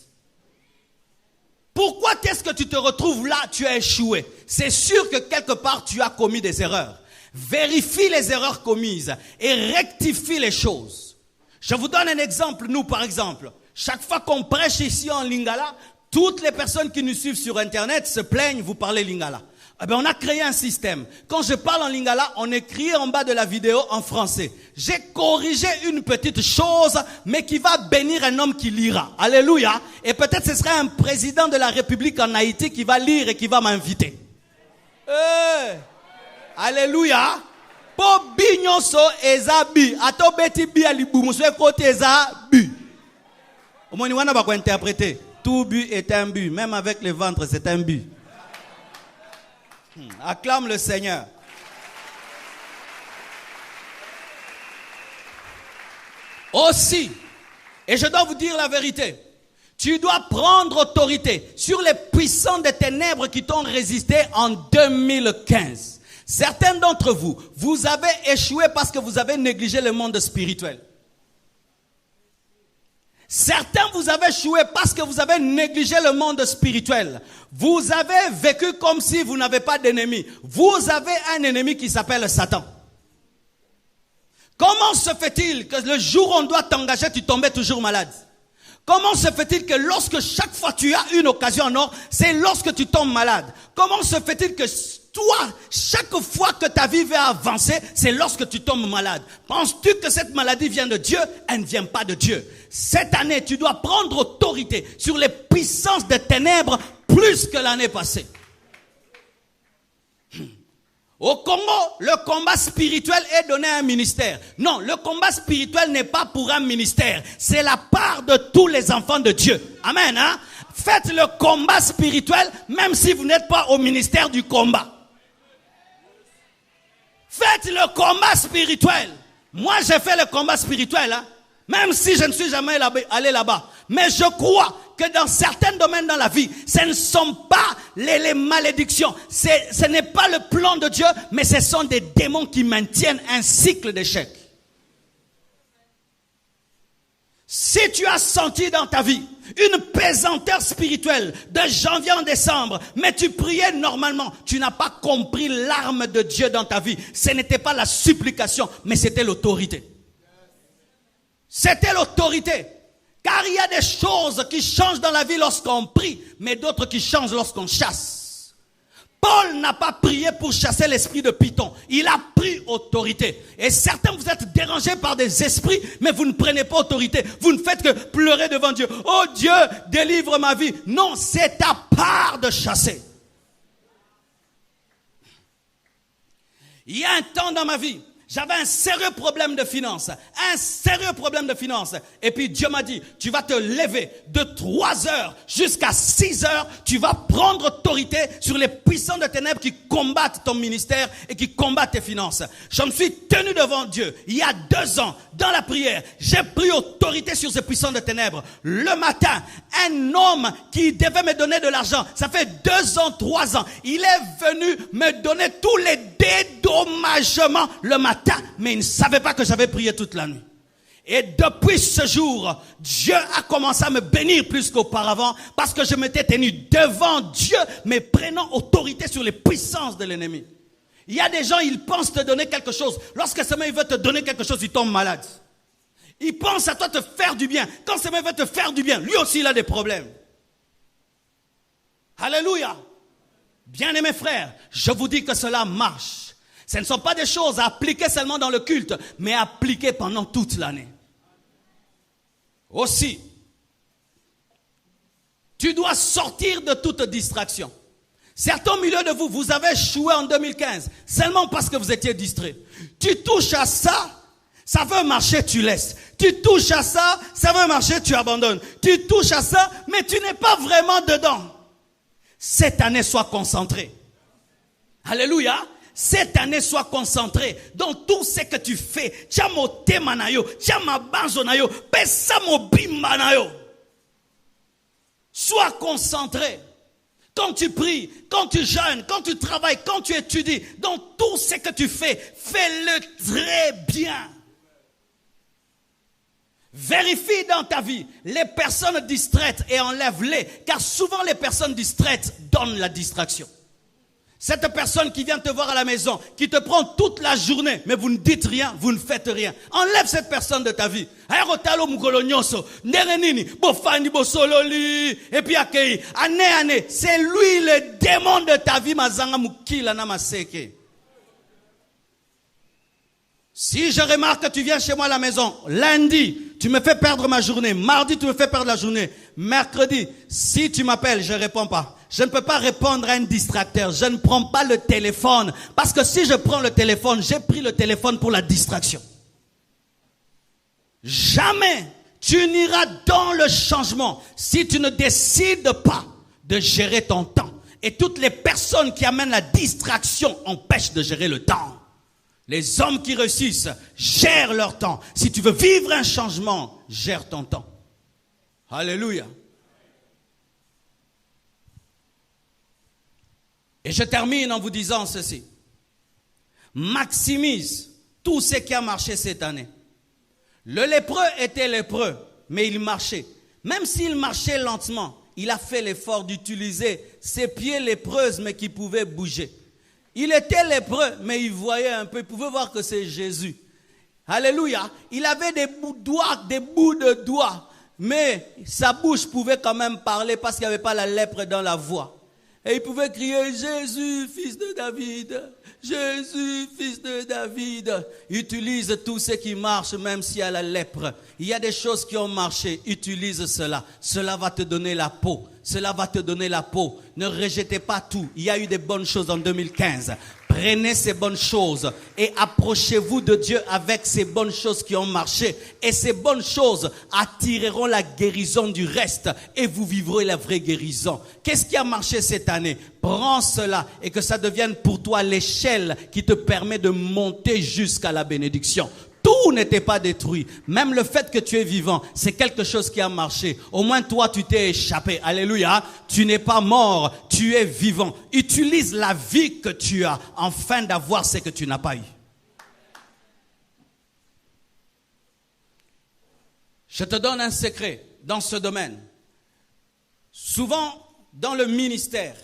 Pourquoi est-ce que tu te retrouves là, tu as échoué? C'est sûr que quelque part tu as commis des erreurs. Vérifie les erreurs commises et rectifie les choses. Je vous donne un exemple, nous par exemple. Chaque fois qu'on prêche ici en Lingala, toutes les personnes qui nous suivent sur Internet se plaignent, vous parlez Lingala. Eh bien, on a créé un système. Quand je parle en Lingala, on écrit en bas de la vidéo en français. J'ai corrigé une petite chose, mais qui va bénir un homme qui lira. Alléluia. Et peut-être ce sera un président de la République en Haïti qui va lire et qui va m'inviter. Alléluia. Po bignonso ezabi. Ato beti bi alibu. Moussoué kote ezabi. Au moins, on va interpréter. Tout but est un but. Même avec le ventre, c'est un but. Acclame le Seigneur. Aussi, et je dois vous dire la vérité, tu dois prendre autorité sur les puissants des ténèbres qui t'ont résisté en 2015. Certains d'entre vous, vous avez échoué parce que vous avez négligé le monde spirituel. Certains, vous avez échoué parce que vous avez négligé le monde spirituel. Vous avez vécu comme si vous n'avez pas d'ennemi. Vous avez un ennemi qui s'appelle Satan. Comment se fait-il que le jour où on doit t'engager, tu tombais toujours malade? Comment se fait-il que lorsque chaque fois tu as une occasion en or, c'est lorsque tu tombes malade? Comment se fait-il que toi, chaque fois que ta vie va avancer, c'est lorsque tu tombes malade? Penses-tu que cette maladie vient de Dieu? Elle ne vient pas de Dieu. Cette année, tu dois prendre autorité sur les puissances des ténèbres plus que l'année passée. Au Congo, le combat spirituel est donné à un ministère. Non, le combat spirituel n'est pas pour un ministère. C'est la part de tous les enfants de Dieu. Amen. Hein? Faites le combat spirituel même si vous n'êtes pas au ministère du combat. Faites le combat spirituel. Moi, j'ai fait le combat spirituel. Hein? Même si je ne suis jamais allé là-bas. Mais je crois que dans certains domaines dans la vie, ce ne sont pas les malédictions. Ce n'est pas le plan de Dieu, mais ce sont des démons qui maintiennent un cycle d'échec. Si tu as senti dans ta vie une pesanteur spirituelle de janvier en décembre, mais tu priais normalement, tu n'as pas compris l'arme de Dieu dans ta vie. Ce n'était pas la supplication, mais c'était l'autorité. C'était l'autorité. Car il y a des choses qui changent dans la vie lorsqu'on prie, mais d'autres qui changent lorsqu'on chasse. Paul n'a pas prié pour chasser l'esprit de Python. Il a pris autorité. Et certains, vous êtes dérangés par des esprits, mais vous ne prenez pas autorité. Vous ne faites que pleurer devant Dieu. Oh Dieu, délivre ma vie. Non, c'est ta part de chasser. Il y a un temps dans ma vie, j'avais un sérieux problème de finances. Un sérieux problème de finances. Et puis Dieu m'a dit, tu vas te lever de 3 heures jusqu'à 6 heures. Tu vas prendre autorité sur les puissants de ténèbres qui combattent ton ministère et qui combattent tes finances. Je me suis tenu devant Dieu il y a 2 ans dans la prière. J'ai pris autorité sur ces puissants de ténèbres. Le matin, un homme qui devait me donner de l'argent, ça fait 2 ans, 3 ans. Il est venu me donner tous les dédommagements le matin. Mais il ne savait pas que j'avais prié toute la nuit. Et depuis ce jour, Dieu a commencé à me bénir plus qu'auparavant parce que je m'étais tenu devant Dieu, mais prenant autorité sur les puissances de l'ennemi. Il y a des gens, ils pensent te donner quelque chose. Lorsque ce mec veut te donner quelque chose, il tombe malade. Il pense à toi te faire du bien. Quand ce mec veut te faire du bien, lui aussi il a des problèmes. Alléluia. Bien-aimés frères, je vous dis que cela marche. Ce ne sont pas des choses à appliquer seulement dans le culte, mais à appliquer pendant toute l'année. Aussi, tu dois sortir de toute distraction. Certains au milieu de vous, vous avez échoué en 2015, seulement parce que vous étiez distrait. Tu touches à ça, ça veut marcher, tu laisses. Tu touches à ça, ça veut marcher, tu abandonnes. Tu touches à ça, mais tu n'es pas vraiment dedans. Cette année, sois concentré. Alléluia. Cette année, sois concentré dans tout ce que tu fais. Sois concentré. Quand tu pries, quand tu jeûnes, quand tu travailles, quand tu étudies, dans tout ce que tu fais, fais-le très bien. Vérifie dans ta vie les personnes distraites et enlève-les, car souvent les personnes distraites donnent la distraction. Cette personne qui vient te voir à la maison, qui te prend toute la journée, mais vous ne dites rien, vous ne faites rien. Enlève cette personne de ta vie. Et puis accueille. Année, c'est lui le démon de ta vie. Si je remarque que tu viens chez moi à la maison, lundi, tu me fais perdre ma journée. Mardi, tu me fais perdre la journée. Mercredi, si tu m'appelles, je ne réponds pas. Je ne peux pas répondre à un distracteur. Je ne prends pas le téléphone. Parce que si je prends le téléphone, j'ai pris le téléphone pour la distraction. Jamais tu n'iras dans le changement si tu ne décides pas de gérer ton temps. Et toutes les personnes qui amènent la distraction empêchent de gérer le temps. Les hommes qui réussissent gèrent leur temps. Si tu veux vivre un changement, gère ton temps. Alléluia. Et je termine en vous disant ceci. Maximise tout ce qui a marché cette année. Le lépreux était lépreux, mais il marchait. Même s'il marchait lentement, il a fait l'effort d'utiliser ses pieds lépreux, mais qui pouvaient bouger. Il était lépreux, mais il voyait un peu, il pouvait voir que c'est Jésus. Alléluia. Il avait des bouts de doigts, mais sa bouche pouvait quand même parler parce qu'il n'y avait pas la lèpre dans la voix. Et il pouvait crier, Jésus, fils de David, Jésus, fils de David. Utilise tout ce qui marche, même s'il y a la lèpre. Il y a des choses qui ont marché, utilise cela. Cela va te donner la peau. Cela va te donner la peau. Ne rejetez pas tout. Il y a eu des bonnes choses en 2015. Prenez ces bonnes choses et approchez-vous de Dieu avec ces bonnes choses qui ont marché. Et ces bonnes choses attireront la guérison du reste et vous vivrez la vraie guérison. Qu'est-ce qui a marché cette année? Prends cela et que ça devienne pour toi l'échelle qui te permet de monter jusqu'à la bénédiction. Tout n'était pas détruit. Même le fait que tu es vivant, c'est quelque chose qui a marché. Au moins toi, tu t'es échappé. Alléluia. Tu n'es pas mort, tu es vivant. Utilise la vie que tu as afin d'avoir ce que tu n'as pas eu. Je te donne un secret dans ce domaine. Souvent, dans le ministère,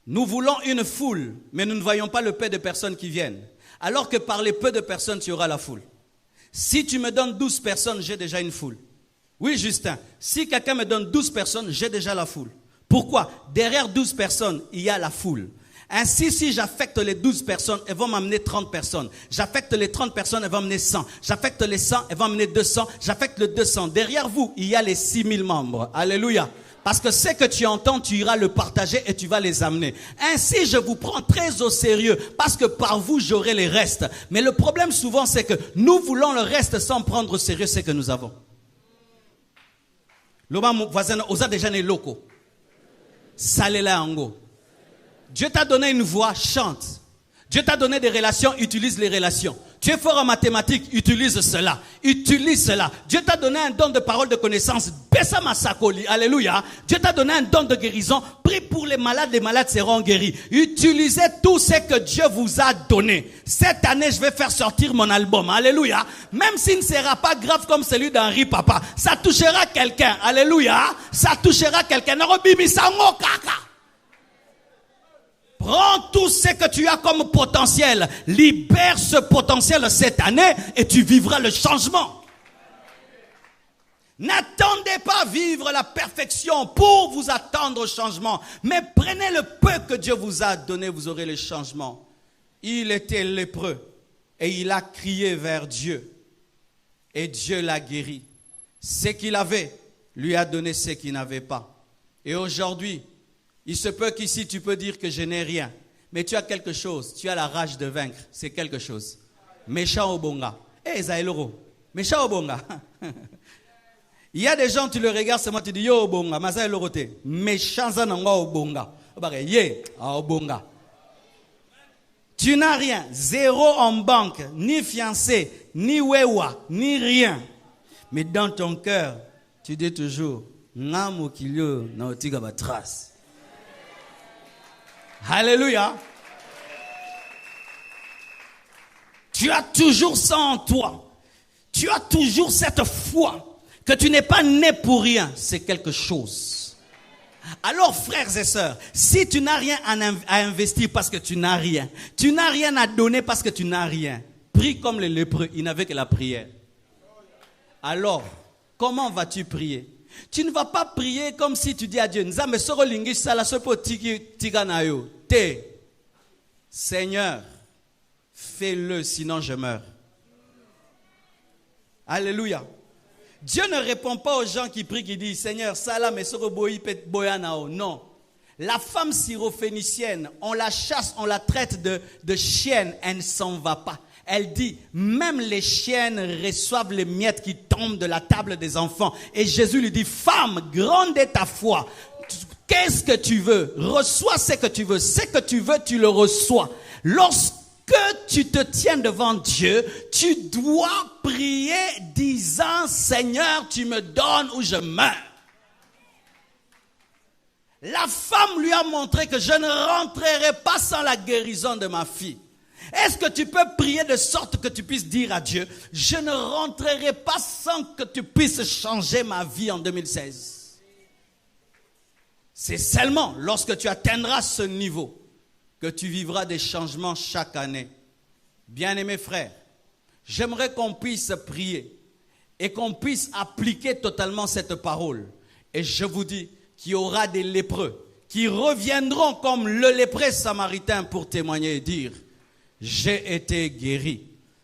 nous voulons une foule, mais nous ne voyons pas le peu de personnes qui viennent. Alors que par les peu de personnes, tu auras la foule. Si tu me donnes 12 personnes, j'ai déjà une foule. Oui, Justin, si quelqu'un me donne 12 personnes, j'ai déjà la foule. Pourquoi? Derrière 12 personnes, il y a la foule. Ainsi, si j'affecte les 12 personnes, elles vont m'amener 30 personnes. J'affecte les 30 personnes, elles vont m'amener 100. J'affecte les 100, elles vont m'amener 200. J'affecte les 200. Derrière vous, il y a les 6000 membres. Alléluia. Parce que ce que tu entends, tu iras le partager et tu vas les amener. Ainsi, je vous prends très au sérieux parce que par vous, j'aurai les restes. Mais le problème souvent, c'est que nous voulons le reste sans prendre au sérieux ce que nous avons. L'homme voisin, osa déjà né locaux. Salela ango. Dieu t'a donné une voix, chante. Dieu t'a donné des relations, utilise les relations. Tu es fort en mathématiques, utilise cela. Utilise cela. Dieu t'a donné un don de parole, de connaissance. Bessa masakoli. Alléluia. Dieu t'a donné un don de guérison. Prie pour les malades seront guéris. Utilisez tout ce que Dieu vous a donné. Cette année, je vais faire sortir mon album. Alléluia. Même s'il ne sera pas grave comme celui d'Henri Papa, ça touchera quelqu'un. Alléluia. Ça touchera quelqu'un. Prends tout ce que tu as comme potentiel. Libère ce potentiel cette année et tu vivras le changement. N'attendez pas vivre la perfection pour vous attendre au changement. Mais prenez le peu que Dieu vous a donné, vous aurez le changement. Il était lépreux et il a crié vers Dieu. Et Dieu l'a guéri. Ce qu'il avait, lui a donné ce qu'il n'avait pas. Et aujourd'hui, il se peut qu'ici tu peux dire que je n'ai rien. Mais tu as quelque chose. Tu as la rage de vaincre. C'est quelque chose. Méchant au bonga. Eh, Zaïloro. Méchant au bonga. Il y a des gens, tu le regardes seulement, tu dis yo au bonga. Mais Zaïloro te. Méchant zananga au bonga. Yé, au bonga. Tu n'as rien. Zéro en banque. Ni fiancé. Ni wewa. Ni rien. Mais dans ton cœur, tu dis toujours Ngamo kilio na otiga ba trace. Alléluia. Tu as toujours ça en toi. Tu tu as toujours cette foi que tu n'es pas né pour rien, c'est quelque chose. Alors frères et sœurs, si tu n'as rien à investir parce que tu n'as rien, tu n'as rien à donner parce que tu n'as rien, prie comme les lépreux, ils n'avaient que la prière. Alors, comment vas-tu prier? Tu ne vas pas prier comme si tu dis à Dieu, Seigneur, fais-le, sinon je meurs. Alléluia. Dieu ne répond pas aux gens qui prient, qui disent, Seigneur, ça mais non. La femme syrophénicienne, on la chasse, on la traite de chienne, elle ne s'en va pas. Elle dit, même les chiennes reçoivent les miettes qui tombent de la table des enfants. Et Jésus lui dit, femme, grande est ta foi. Qu'est-ce que tu veux? Reçois ce que tu veux. Ce que tu veux, tu le reçois. Lorsque tu te tiens devant Dieu, tu dois prier disant, Seigneur, tu me donnes ou je meurs. La femme lui a montré que je ne rentrerai pas sans la guérison de ma fille. Est-ce que tu peux prier de sorte que tu puisses dire à Dieu, je ne rentrerai pas sans que tu puisses changer ma vie en 2016? C'est seulement lorsque tu atteindras ce niveau que tu vivras des changements chaque année. Bien-aimés frères, j'aimerais qu'on puisse prier et qu'on puisse appliquer totalement cette parole. Et je vous dis qu'il y aura des lépreux qui reviendront comme le lépreux samaritain pour témoigner et dire, j'ai été guéri.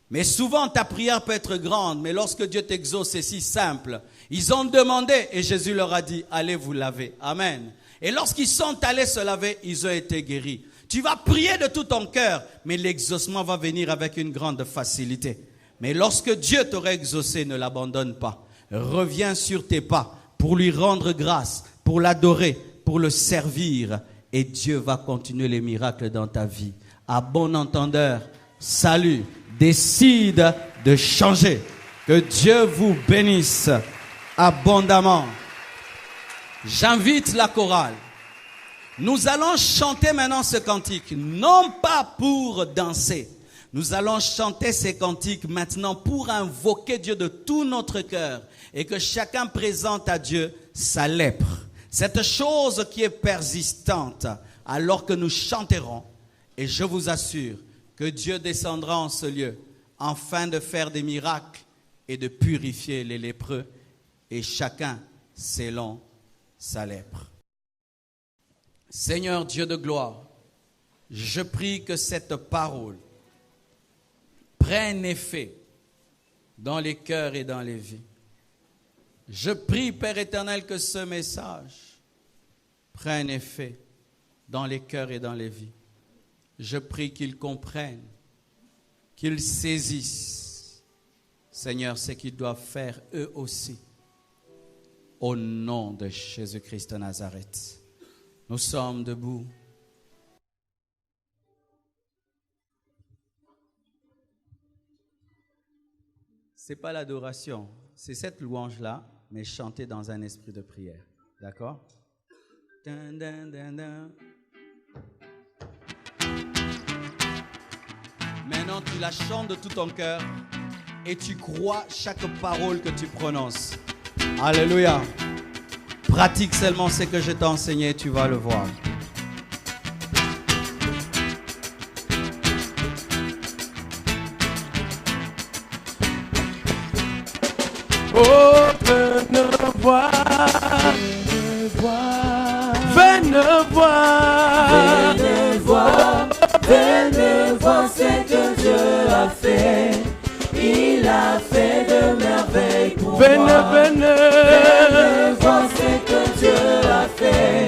Mais souvent ta prière peut être grande, mais lorsque Dieu t'exauce, c'est si simple. Ils ont demandé et Jésus leur a dit, allez vous laver. Amen. Et lorsqu'ils sont allés se laver, ils ont été guéris. Tu vas prier de tout ton cœur, mais l'exaucement va venir avec une grande facilité. Mais lorsque Dieu t'aura exaucé, ne l'abandonne pas. Reviens sur tes pas pour lui rendre grâce, pour l'adorer, pour le servir. Et Dieu va continuer les miracles dans ta vie. À bon entendeur, salut, décide de changer. Que Dieu vous bénisse abondamment. J'invite la chorale. Nous allons chanter maintenant ce cantique, non pas pour danser. Nous allons chanter ces cantiques maintenant pour invoquer Dieu de tout notre cœur et que chacun présente à Dieu sa lèpre. Cette chose qui est persistante alors que nous chanterons. Et je vous assure que Dieu descendra en ce lieu afin de faire des miracles et de purifier les lépreux et chacun selon sa lèpre. Seigneur Dieu de gloire, je prie que cette parole prenne effet dans les cœurs et dans les vies. Je prie, Père éternel, que ce message prenne effet dans les cœurs et dans les vies. Je prie qu'ils comprennent, qu'ils saisissent, Seigneur, ce qu'ils doivent faire eux aussi. Au nom de Jésus-Christ de Nazareth. Nous sommes debout. Ce n'est pas l'adoration, c'est cette louange-là, mais chantée dans un esprit de prière. D'accord? Dun, dun, dun, dun. Maintenant, tu la chantes de tout ton cœur et tu crois chaque parole que tu prononces. Alléluia. Pratique seulement ce que je t'ai enseigné, tu vas le voir. Oh, venez voir, venez voir, Venez voir ce que Dieu a fait. Il a fait de merveilles pour moi. Venez voir ce que Dieu a fait.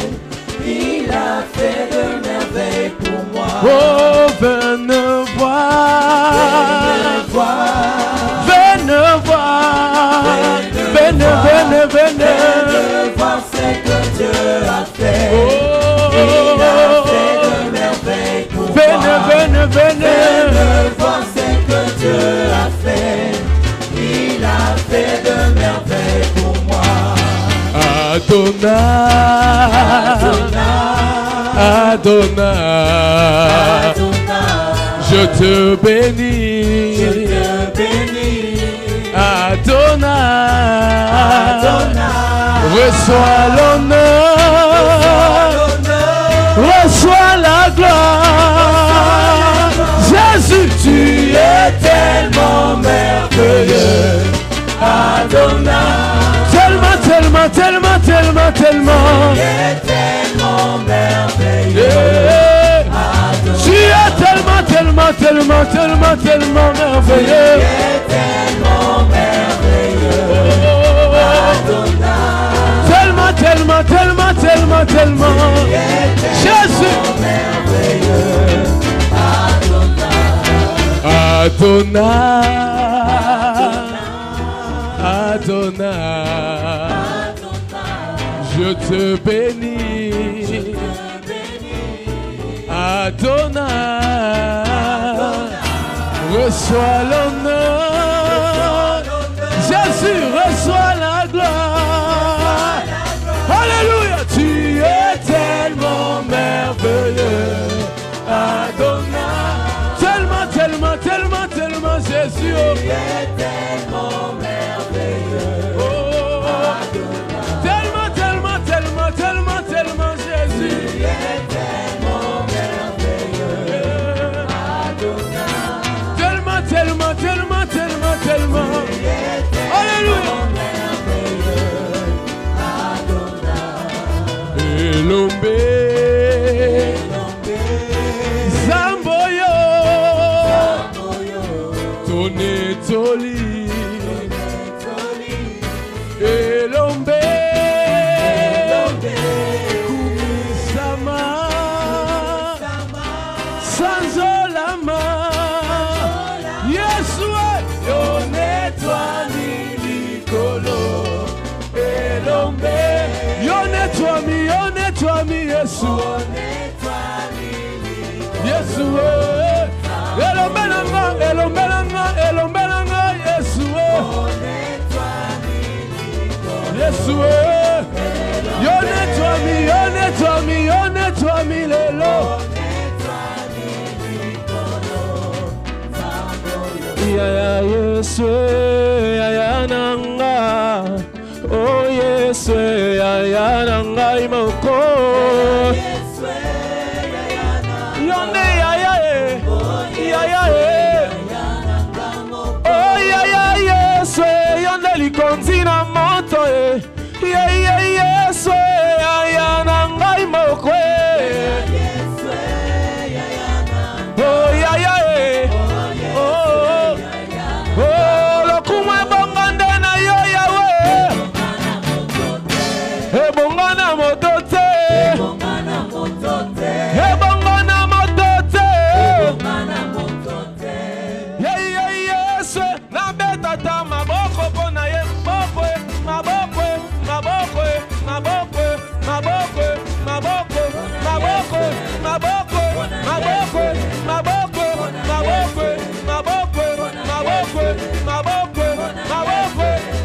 Il a fait de merveilles pour moi. oh, venez voir, Venez voir, venez voir, venez, venez, venez. venez voir ce que Dieu a fait. Oh, Il a fait de merveilles pour moi. venez, venez, venez. Venez voir ce que Dieu a fait. Il a fait de merveilles pour moi. Adonai, Adonai, Adonai, je te bénis. je te bénis. Adonai, Reçois l'honneur, reçois la gloire. Jésus, tu es tellement merveilleux. Adonai, tellement, tellement, tellement, tellement, tellement. Tu es tellement merveilleux. Tu es tellement, tellement, tellement, tellement, tellement merveilleux. Tu es tellement merveilleux. Adonai, tellement, tellement, tellement, tellement, tellement. Jésus, merveilleux. Adonai, Adonai, je te bénis. Adonai, reçois l'honneur. Jésus, reçois la gloire. Alléluia, tu es tellement merveilleux. Adonai, tellement, tellement, tellement, tellement, Jésus, oh. Tu es tellement merveilleux. Oh, tellement, tellement, tellement, tellement, tellement, Jésus. Tu es tellement merveilleux. Adonai, tellement, tellement, tellement, tellement, tellement. Alléluia. Elombe, Zamboyo, Tonetoli, Elombe, Kumisama, Sanzolama, Yesue, Yonetwani Likolo, Elombe, Yonetwami, Yonetwami, Yesu, Yesu, Elombe nanga, Elombe nanga, Elombe nanga, Yesu, Yesu, Yonetwami, Yonetwami, Yonetwami, lelo. Yaya Yesu, Yaya nanga, oh Yesu, Yaya nanga imoko. Yonde Yaya, Yaya, oh Yaya Yesu, Yonde likonzi na moto, Yaya Yesu, Yaya nanga imoko. Oh Yaya, oh lokumwe bongande na yo Yahweh. Ebongana motote, ebongana motote, ebongana motote, Yesu na betata maboko pona ye maboko, maboko, maboko, maboko, maboko, maboko, maboko, maboko, maboko, maboko, maboko, maboko, maboko, maboko,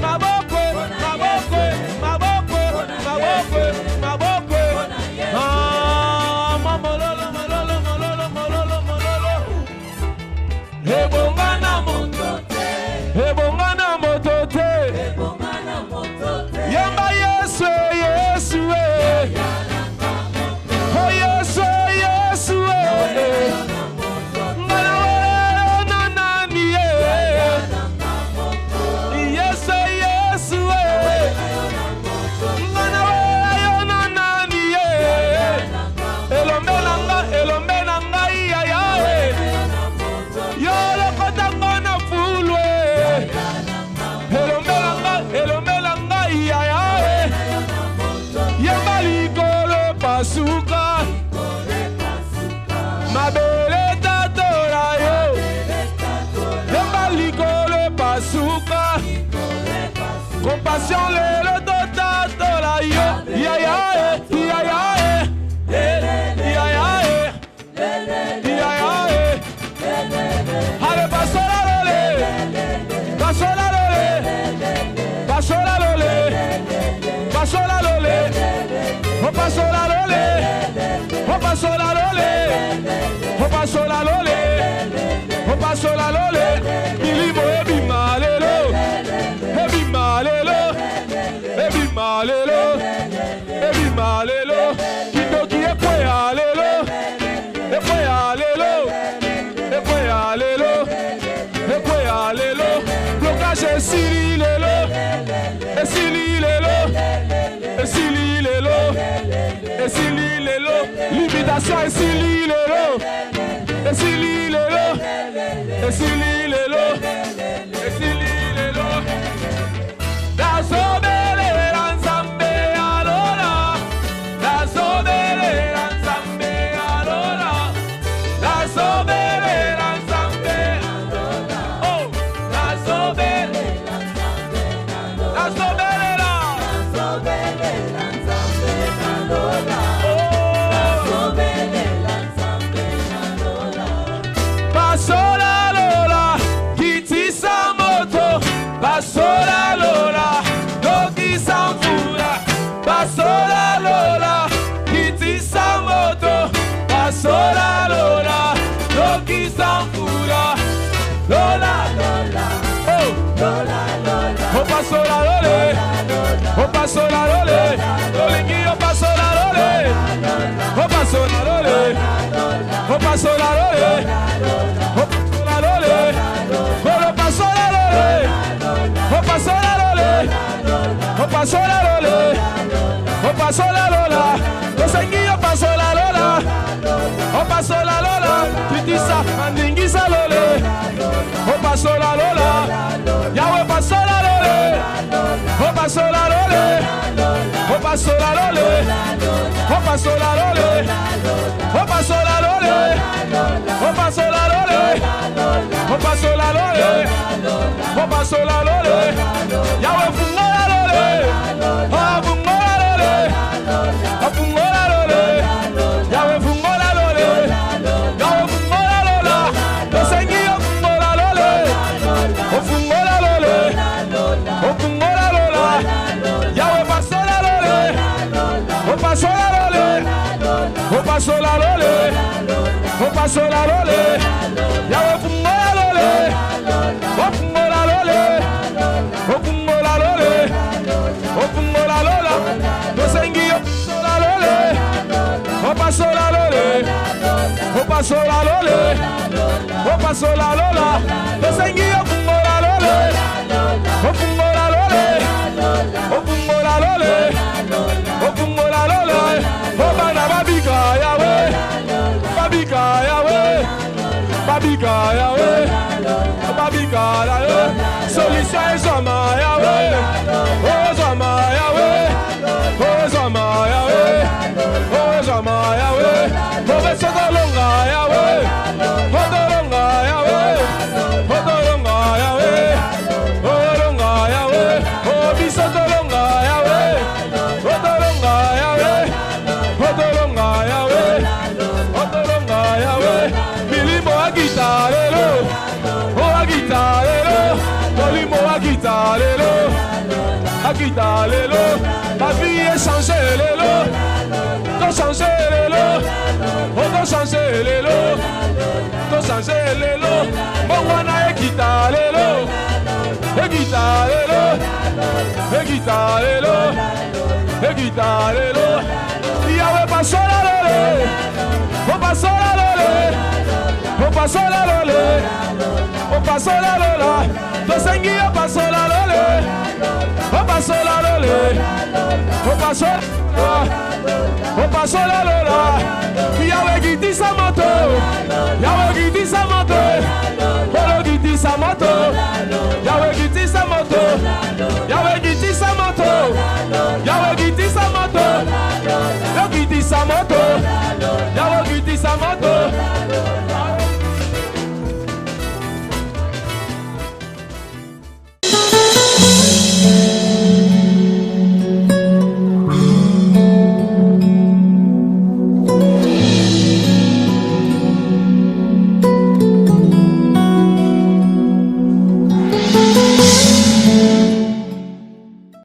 maboko, maboko, maboko, maboko, maboko, ah, mamololo, mololo, mololo, mololo, mololo. Ebongana motote, ebongana motote, ebongana motote. Yamba Yesu, Yesu, oh Yesu, Yesu, ngana na nani, Yesu, Yesu, ngana na nani, elombe nanga, elombe nanga, yaya, yolo kotanga na fulwe, elombe nanga, yaya, yamba likolo pasuka, mabele tatora yo, yamba likolo pasuka, compassion lelo tatora yo, yaya, yaya, yaya, yaya, allez pasola lole, pasola lole, pasola lole, pasola lole, oh pasola lole, oh pasola lole, oh pasola lole, oh pasola lole, bilimo ebi malelo, ebi Salutations et Sili Lelo. Et Sili Lelo. Et Sili Lelo. Et Sili Lelo. La sobele Nzambe alora. La sobele Nzambe alora. La sobele Nzambe alora. Oh, la sobele Nzambe alora. La sobele la. La sobele Nzambe alora. Oh, la sobele Nzambe alora. Pasola lola, kitisa moto. Pasola lola, doki sanfura. Pasola lola, kitisa moto. Pasola lola, doki sanfura. Lola lola, oh lola lola. Oh pasola lole, oh pasola lole. Lolingi oh pasola lole, oh pasola lole, oh pasola lole, oh pasola lole, oh pasola lole. Oh pasola lole, oh pasola lole, oh pasola lola, oh sengi oh pasola lola, oh pasola lola, kitisa mandingisa lole, oh pasola lola, Yahweh pasola lole, oh pasola lole, oh pasola lole, oh pasola lole, oh pasola lole, oh pasola lole, oh pasola lole, oh pasola lole. Yahweh fungola lole, oh fungola lole, oh fungola lole, Yahweh fungola lole, Yahweh fungola lola, oh sengi oh fungola lole, oh fungola lole, oh fungola lola, Yahweh pasola lole, oh pasola lole, oh pasola lole, oh pasola lole, Yahweh fungola lole, oh fungola lole. Opungola lole, opungola lola, dosengi opungola lole, opasola lole, opasola lole, opasola lola, dosengi opungola lole, opungola lole, opungola lole, opungola lole, obana babika Yahweh, babika Yahweh, babika Yahweh, babika Yahweh. Solution is Zama Yahweh, oh Zama Yahweh, oh Zama Yahweh, oh Zama Yahweh, oh Besodolonga Yahweh, oh Dolonga Yahweh, oh Dolonga Yahweh, oh Dolonga Yahweh, oh Bisodolonga Yahweh, oh Dolonga Yahweh, oh Dolonga Yahweh, oh Dolonga Yahweh, Milimo Agitarelo, oh Agitarelo. Molimo Agitarelo, Agitarelo, ma vie est changée, lélo, t'as changé, lélo, oh t'as changé, lélo, t'as changé, lélo, mon wana Agitarelo, Agitarelo, Agitarelo, Agitarelo, Yahweh pasola lole, oh pasola lole, oh pasola lole, oh pasola lola. Dosengi oh pasola lole, oh pasola lole, oh pasola lola, oh pasola lola. Yahweh giti sa moto, Yahweh giti sa moto, Polo giti sa moto, Yahweh giti sa moto, Yahweh giti sa moto, Yahweh giti sa moto, Yahweh giti sa moto, Yahweh giti sa moto.